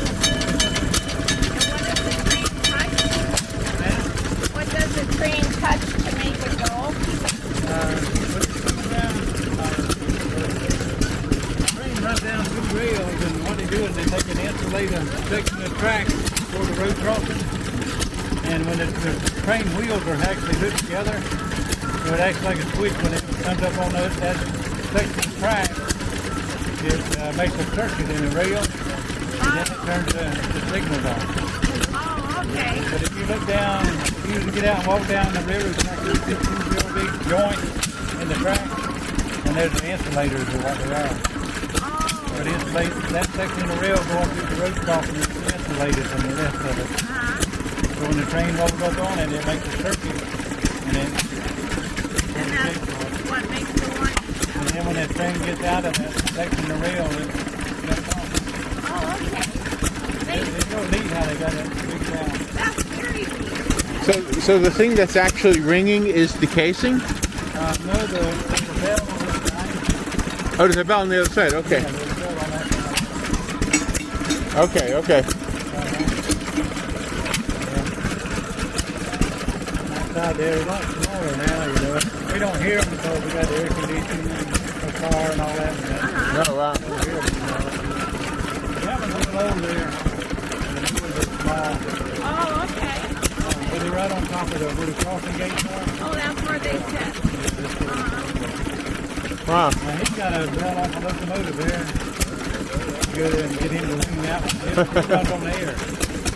What does the train touch to make it go? Train runs down two rails, and what they do is they take an insulator section of track for the road crossing, and when the train wheels are actually hooked together, so it acts like a switch when it comes up on that section of track. It makes a circuit in the rail, and then it turns the signals on. Oh, okay. But if you look down, you usually get out and walk down the railroad track, you see two real big joints in the track, and there's the insulators or what they are. So it insulates that section of the rail going through the road crossing, it's insulated from the rest of it. So when the train rolls up on it, it makes a circuit, and then And that's what makes the one. and then when that train gets out of that section of the rail, they got that big valve. That's very neat. So the thing that's actually ringing is the casing? No, the bell on this side. Oh, there's a bell on the other side. Okay. Yeah, there's a bell on that side. Okay, okay. Outside there, it's a lot smaller now, you know. We don't hear them because we got the air conditioning and the car and all that. Oh, wow. We hear them, you know. We have a little over there. And it's a little bit small. Oh, okay. But they're right on top of the where the crossing gates are. Oh, that's where they sit. Wow. Now he's got a bell off a locomotive there. Go there and get him to ring that one. It runs on the air.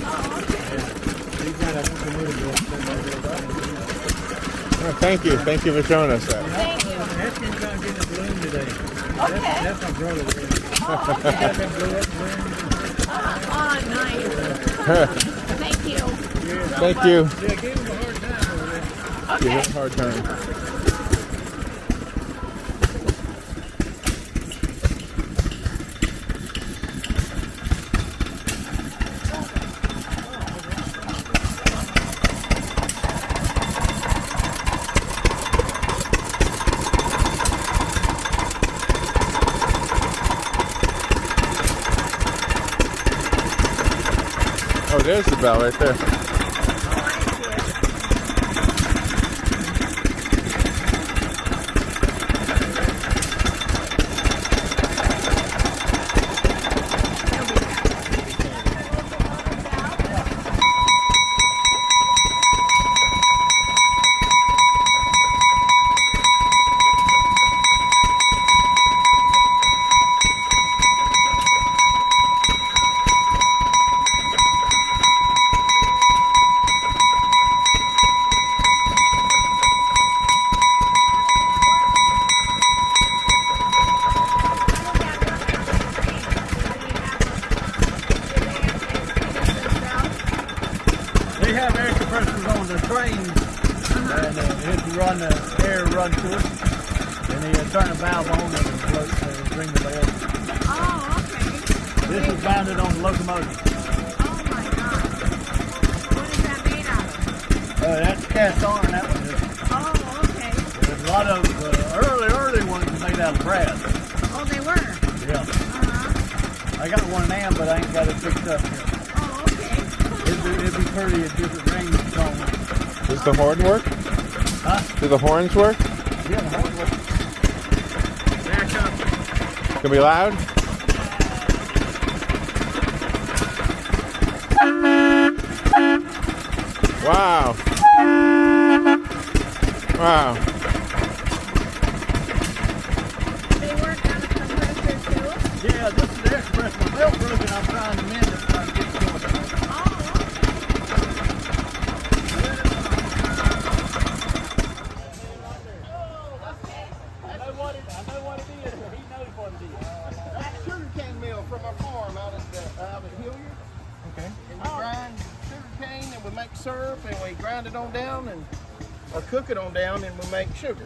Oh, okay. Yeah. He's got a locomotive bell. Oh, thank you. Thank you for showing us that. Thank you. That's him trying to get the balloon today. Okay. That's my brother there. Oh, okay. Got that blew up balloon. Oh, nice. Thank you. Thank you. Yeah, give him a hard time over there. Give Okay. it a hard time. Oh, there's the bell right there. They have air compressors on the trains, and it run the air run to it, and they turn a valve on and it floats and ring the bell. Oh, okay. This is mounted on the locomotive. Oh, my God. What is that made out of? That's cast iron. That one is. Oh, okay. There's a lot of early ones made out of brass. Oh, they were? Yeah, Uh-huh. I got one now, but I ain't got it fixed up yet. Oh, okay. It'd be pretty if different rings on it. Does the horn work? Huh? Do the horns work? Yeah, the horn works. Back up. Can be loud? Wow. Wow. They work on a compressor, too? Yeah, this is the express. My belt broke and I'm trying to mend it, trying to get it going. Oh, I know what it is. He knows what it is. That's sugarcane mill from our farm out at Hilliard. Okay. And we grind sugarcane and we make syrup and we grind it on down and or cook it on down and we make sugar.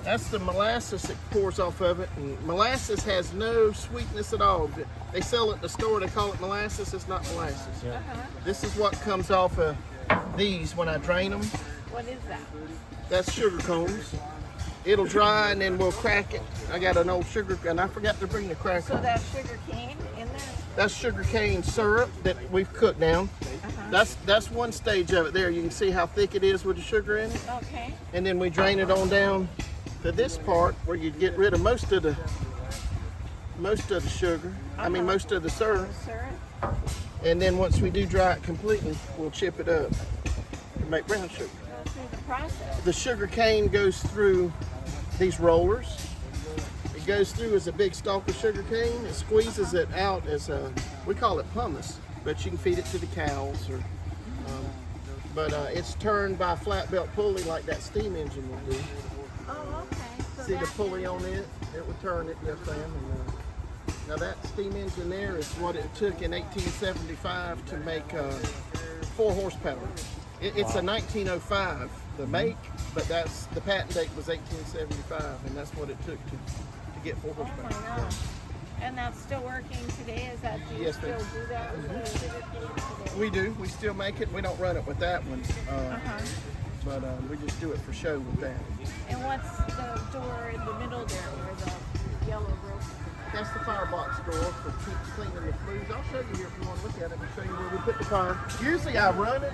That's the molasses that pours off of it. And molasses has no sweetness at all. They sell it at the store, they call it molasses. It's not molasses. This is what comes off of these when I drain them. what is that? That's sugar cones. It'll dry and then we'll crack it. I got an old sugar, and I forgot to bring the cracker. So that's sugar cane in there? That's sugar cane syrup that we've cooked down. That's one stage of it there. You can see how thick it is with the sugar in it. Okay. And then we drain it on down to this part where you get rid of most of the sugar. I mean most of the syrup. Syrup? And then once we do dry it completely, we'll chip it up to make brown sugar. Go through the process. The sugar cane goes through these rollers. It goes through as a big stalk of sugar cane. It squeezes it out as a, we call it pumice, but you can feed it to the cows. Or, but it's turned by a flat belt pulley like that steam engine will do. Oh, okay. So See the that's pulley on it? It would turn it, yes ma'am. And, now that steam engine there is what it took in 1875 to make 4 horsepower. It's a 1905, the make, but that's the patent date was 1875, and that's what it took to get 4 Oh, my horsepower. God. And that's still working today? Is that, do you Yes, still ma'am. do that with the bigger cans today? We do. We still make it. We don't run it with that one, Uh-huh. but we just do it for show with that. And what's the door in the middle there where the yellow broke? That's the firebox door for cleaning the flues. I'll show you here if you want to look at it and show you where we put the fire. Usually I run it,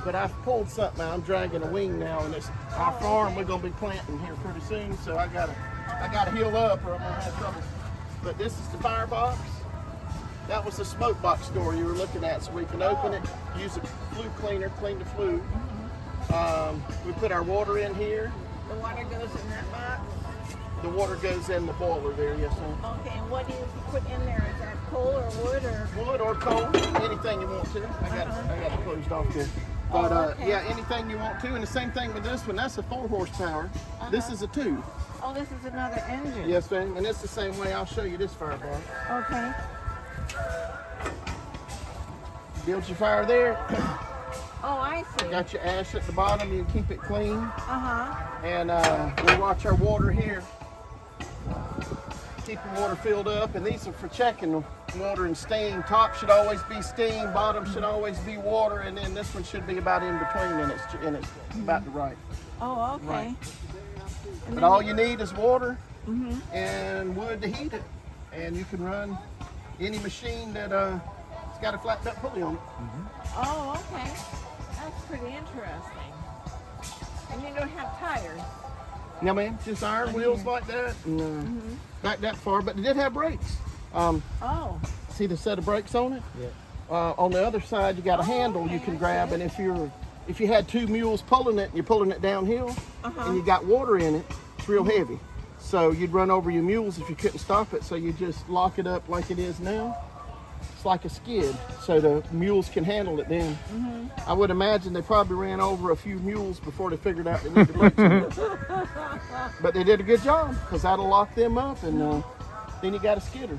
but I've pulled something out. I'm dragging a wing now, and it's our farm. We're gonna be planting here pretty soon, so I gotta heal up or I'm gonna have trouble. But this is the firebox. That was the smoke box door you were looking at, so we can open it, use a flue cleaner, clean the flue. We put our water in here. The water goes in that box? The water goes in the boiler there, yes ma'am. Okay, and what do you put in there? Is that coal or wood or? Wood or coal, anything you want to. I got it closed off there. But okay. yeah, anything you want to. And the same thing with this one. That's a 4 horsepower. This is a 2. Oh, this is another engine. Yes, ma'am. And it's the same way. I'll show you this firebox. Okay. Build your fire there. Oh, I see. Got your ash at the bottom. You keep it clean. Uh-huh. And we watch our water here. Keep the water filled up. And these are for checking the water and steam. Top should always be steam. Bottom should always be water. And then this one should be about in between. And it's about the right. Oh, okay. Right. And But then all you need is water and wood to heat it. And you can run any machine that it's got a flat nut pulley on it. Oh, okay. That's pretty interesting. And you don't have tires. No, ma'am, just iron wheels like that. And, not that far, but it did have brakes. Oh. See the set of brakes on it? Yeah. On the other side, you got a handle you can grab, and if you had 2 mules pulling it, and you're pulling it downhill, and you got water in it, it's real heavy. So you'd run over your mules if you couldn't stop it. So you just lock it up like it is now. It's like a skid, so the mules can handle it then. I would imagine they probably ran over a few mules before they figured out they needed the brakes in it. But they did a good job, because that'll lock them up, and then you got a skidder.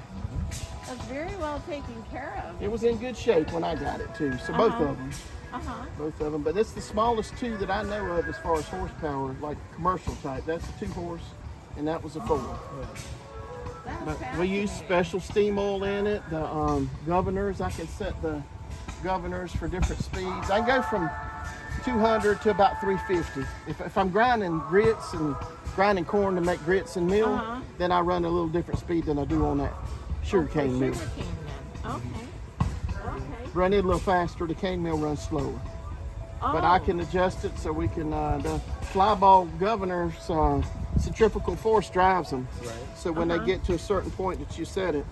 That's very well taken care of. It was in good shape when I got it too, so both of them. Both of them, but it's the smallest 2 that I know of as far as horsepower, like commercial type. That's a 2 horse, and that was a 4. But we use special steam oil in it. The governors, I can set the governors for different speeds. I go from 200 to about 350. If I'm grinding grits and grinding corn to make grits and meal, then I run a little different speed than I do on that sugarcane mill. Sugarcane then. Okay. Run it a little faster, the cane mill runs slower. But I can adjust it so we can, the flyball governors, centrifugal force drives them. Right. So when they get to a certain point that you set it,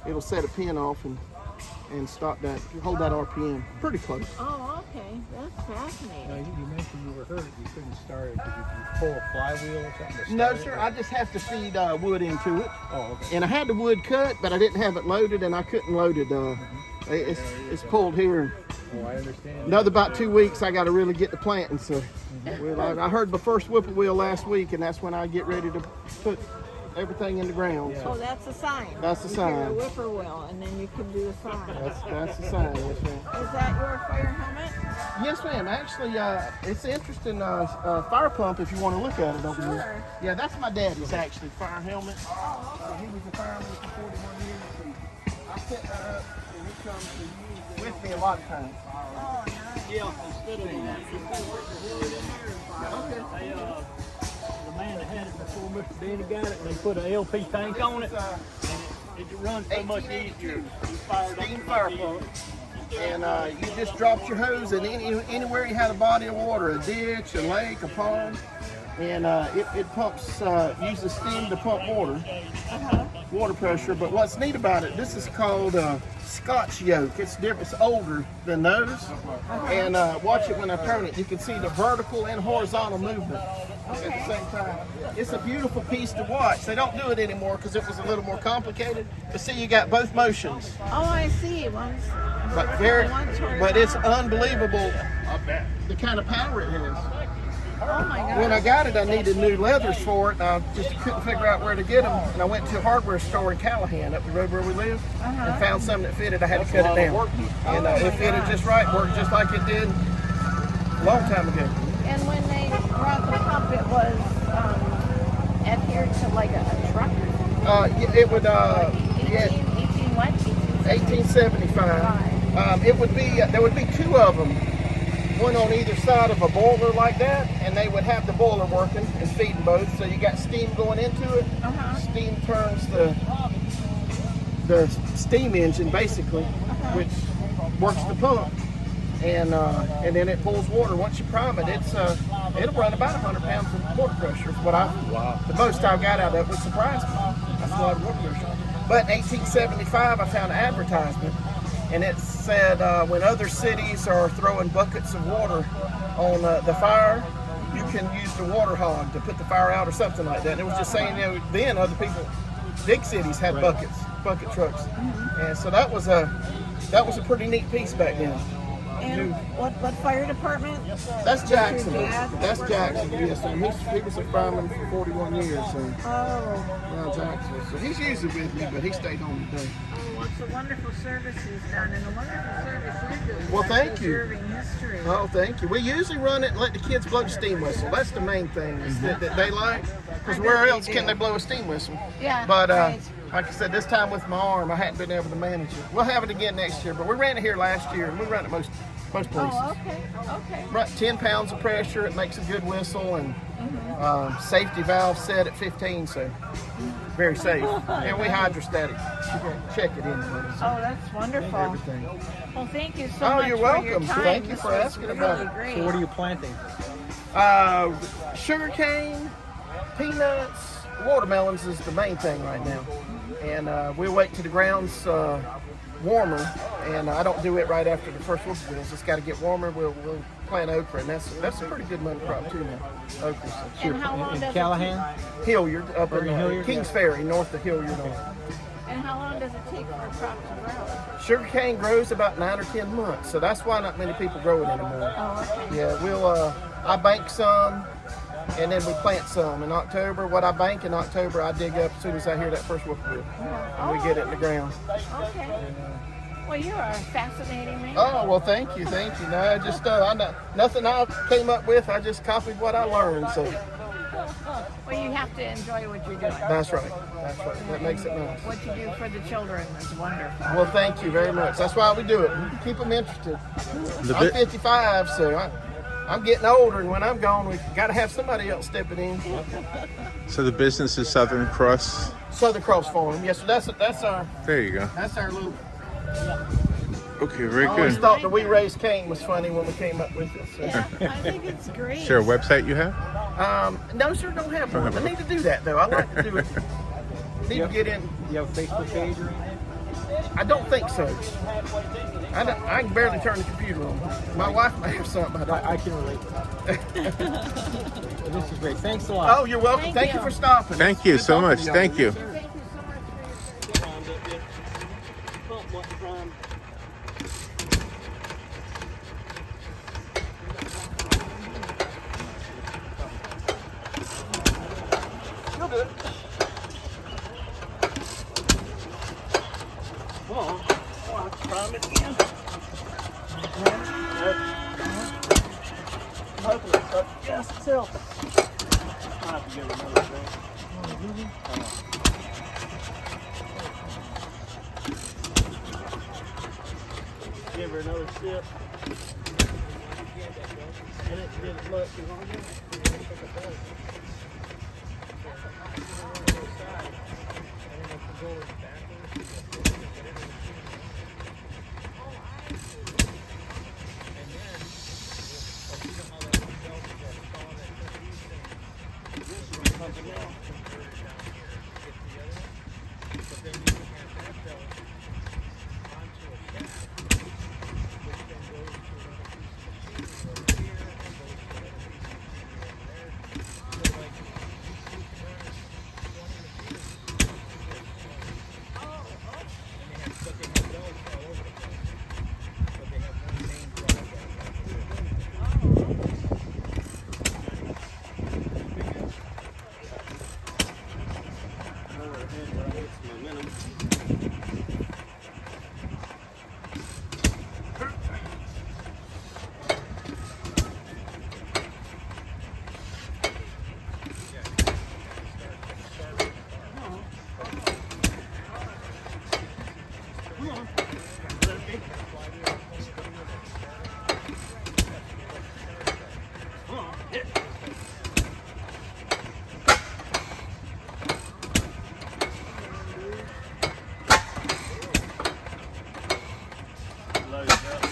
it'll set a pin off and stop that, hold that RPM. Pretty close. Oh, okay. That's fascinating. Now, you mentioned you were hurt. You couldn't start it. Did you pull a flywheel or something to start No, it? sir. I just have to feed wood into it. Oh, okay. And I had the wood cut, but I didn't have it loaded, and I couldn't load it. It's pulled here. Oh, I understand. Another about 2 weeks, I got to really get the planting. So, well, I heard the first whippoorwill last week, and that's when I get ready to put everything in the ground. Oh, that's a sign. That's a You hear a sign. whippoorwill, and then you can do the sign. That's the sign. Yes, ma'am. Is that your fire helmet? Yes, ma'am. Actually, it's an interesting fire pump if you want to look at it over Sure. here. Yeah, that's my daddy's actually fire helmet. He was a fireman for 41 years. I set that up, and he comes to use it with me a lot of times. Oh, nice. Yeah, instead of that, you put the wood in there and fire. They, the man that had it before Mr. Denny got it, they put a LP tank on it, and it runs so much easier. You fired up Steam fire pump. And you just dropped your hose in anywhere you had a body of water, a ditch, a lake, a pond, and it pumps, uses steam to pump water, water pressure. But what's neat about it, this is called Scotch yoke. It's different, it's older than those. And watch it when I turn it. You can see the vertical and horizontal movement at the same time. It's a beautiful piece to watch. They don't do it anymore because it was a little more complicated. But see, you got both motions. Oh, I see. One's But vertical, one's it's horizontal. unbelievable the kind of power it has. Oh my God. When I got it, I needed new leathers for it, and I just couldn't figure out where to get them. And I went to a hardware store in Callahan, up the road where we live, and found something that fitted. I had to cut it down, and it fitted just right, worked just like it did a long time ago. And when they brought the pump, it was adhered to like a truck or something? It would, Yeah. 18 what? 1875. It would be there would be two of them, one on either side of a boiler like that, and they would have the boiler working and feeding both. So you got steam going into it. Steam turns the steam engine basically, which works the pump, and then it pulls water. Once you prime it, it'll run about 100 pounds of water pressure. Is what the most I got out of it, which surprised me. That's a lot of water pressure. But in 1875, I found an advertisement, and it said when other cities are throwing buckets of water on the fire, you can use the water hog to put the fire out or something like that. And it was just saying, then other people, big cities had bucket trucks, and so that was a pretty neat piece back then. And what fire department? That's Jackson. Your dad That's worked Jackson. Yes, sir. He was a fireman for 41 years. So Oh, now Jackson. So he's usually with me, but he stayed home today. well, it's a wonderful service he's done, and a wonderful service you're doing. Well, by thank you. preserving history. Oh, thank you. We usually run it and let the kids blow the steam whistle. That's the main thing that they like. Because where else can they blow a steam whistle? Yeah, But right. like I said, this time with my arm, I hadn't been able to manage it. We'll have it again next year. But we ran it here last year, and we run it most places. Oh, okay. Right, 10 pounds of pressure. It makes a good whistle, and safety valve set at 15, so very safe. And we hydrostatic. You can check it in. Oh, that's wonderful. Everything. Well, thank you so Oh, much you're for welcome. your time. Thank you This for was asking about it. Great. So what are you planting? Sugarcane, peanuts, watermelons is the main thing right now. And we'll wait till the ground's warmer. And I don't do it right after the first whippoorwills. It's got to get warmer. We'll plant okra, and that's a pretty good money crop too now. Okra. And how long does Callahan? Hilliard up in Hilliard, Kings Ferry, north of Hilliard. And how long does it take for a crop to grow? Sugarcane grows about 9 or 10 months, so that's why not many people grow it anymore. Oh, okay. Yeah, I bank some, and then we plant some in October. What I bank in October, I dig up as soon as I hear that first whippoorwill, and we get it in the ground. Okay. Well, you are a fascinating man. Oh well, thank you. No, I just nothing I came up with. I just copied what I learned. So Well, you have to enjoy what you're doing. that's right. That makes it nice. What you do for the children is wonderful. Well, thank you very much. That's why we do it. We keep them interested. I'm 55, so I'm getting older, and when I'm gone, we got to have somebody else stepping in. So the business is Southern Cross. Southern Cross Farm. Yes, so that's our There you go. little. Okay, very I always good. thought the We Raise Cane was funny when we came up with it. So. Yeah, I think it's great. Is there a website you have? No, sir, don't have one. I need to do that though. I like to do it. Need to get in. You have a Facebook page or anything? I don't think so. I can barely turn the computer on. My wife may have something. I can relate to that. Well, this is great. Thanks a lot. Oh, you're welcome. Thank you for stopping. Thank you Good so talking much. to y'all. Thank you. Thank you so much for your You'll do it. Well, I'll prime it again. Hopefully it's up just itself. I'll have to give it another thing. Give her another sip. And it give it much. loaded up.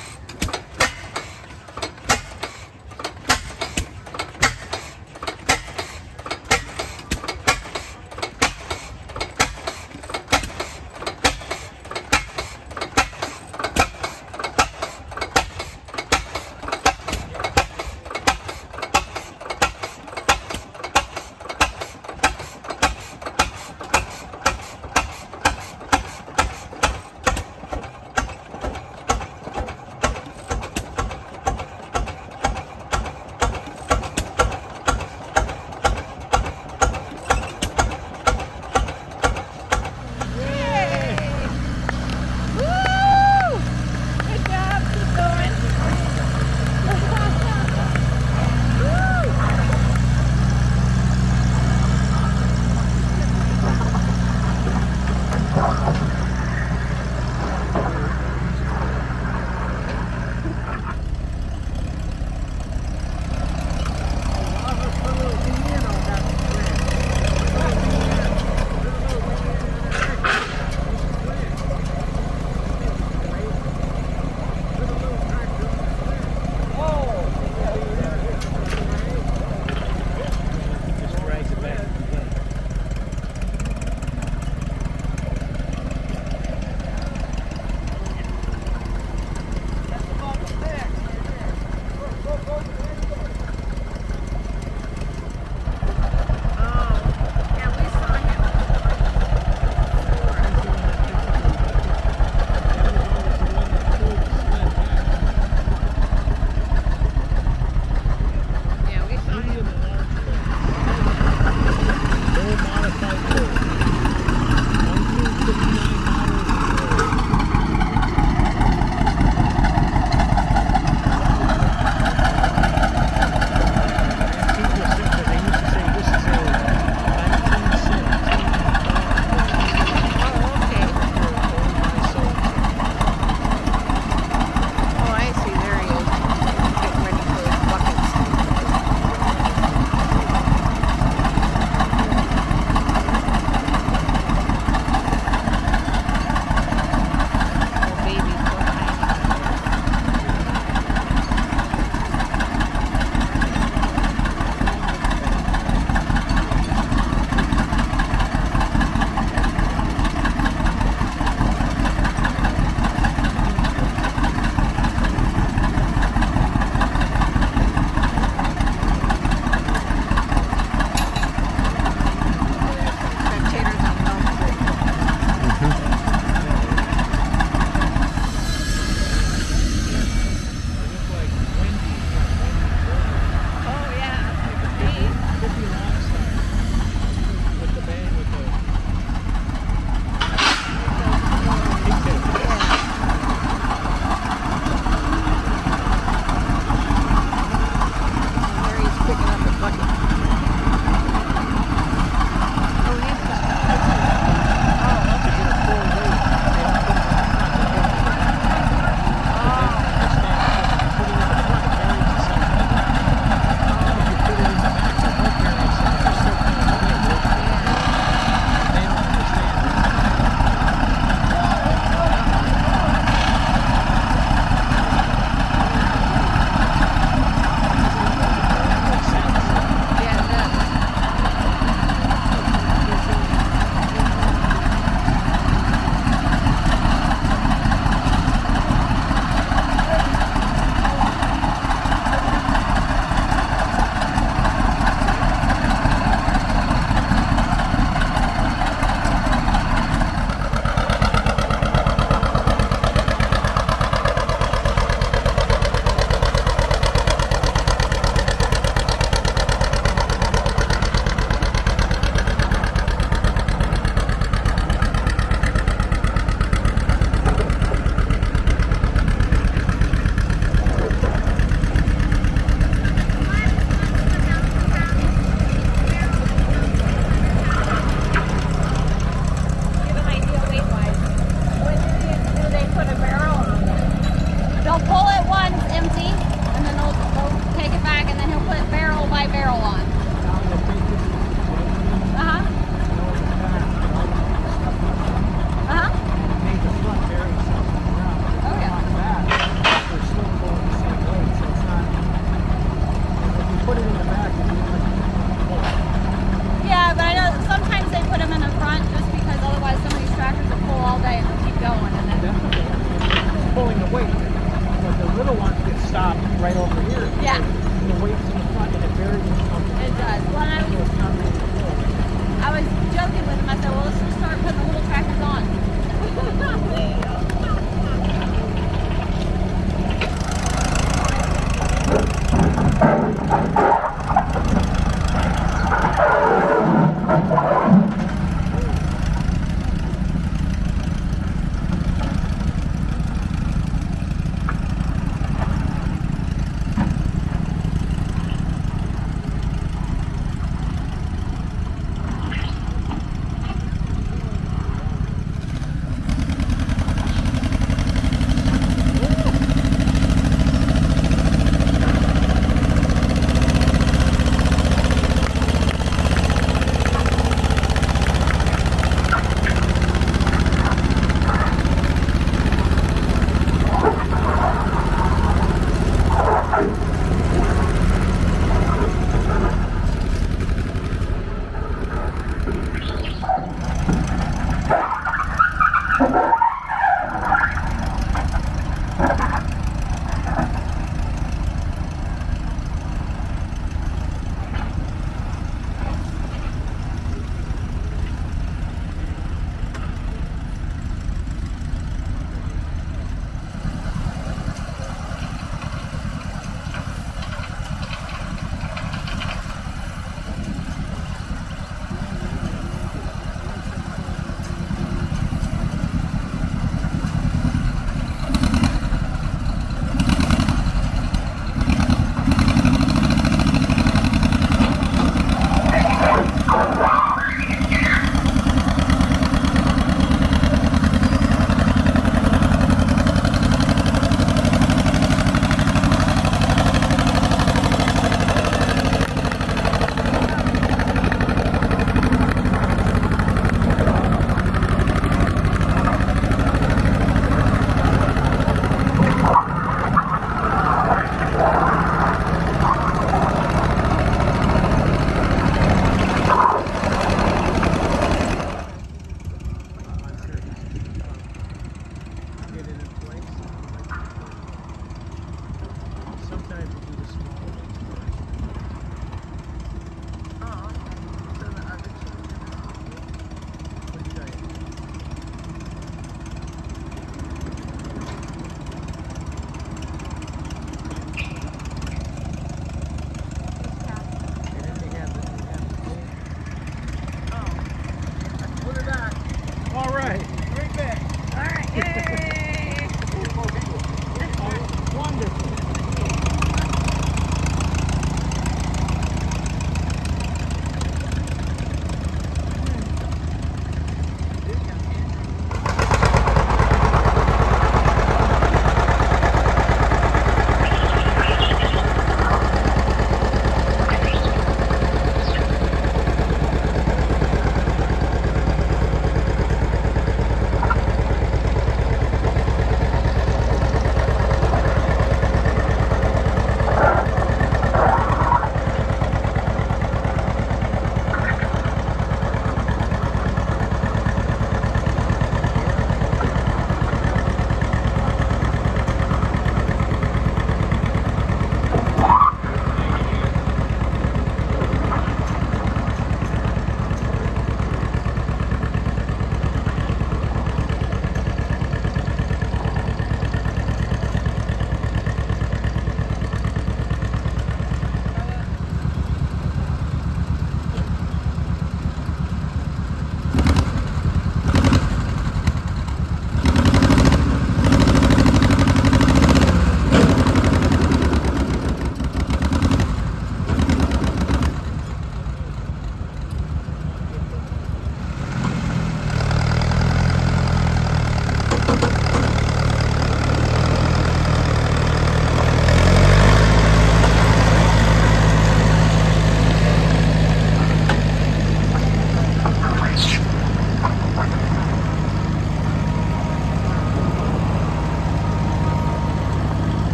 weight. But the little ones get stopped right over here. Yeah. And the weight's in the front and it varies with something. It does. Well, So it's not really full. I was joking with him. I said, well, let's just start putting the little trackers on.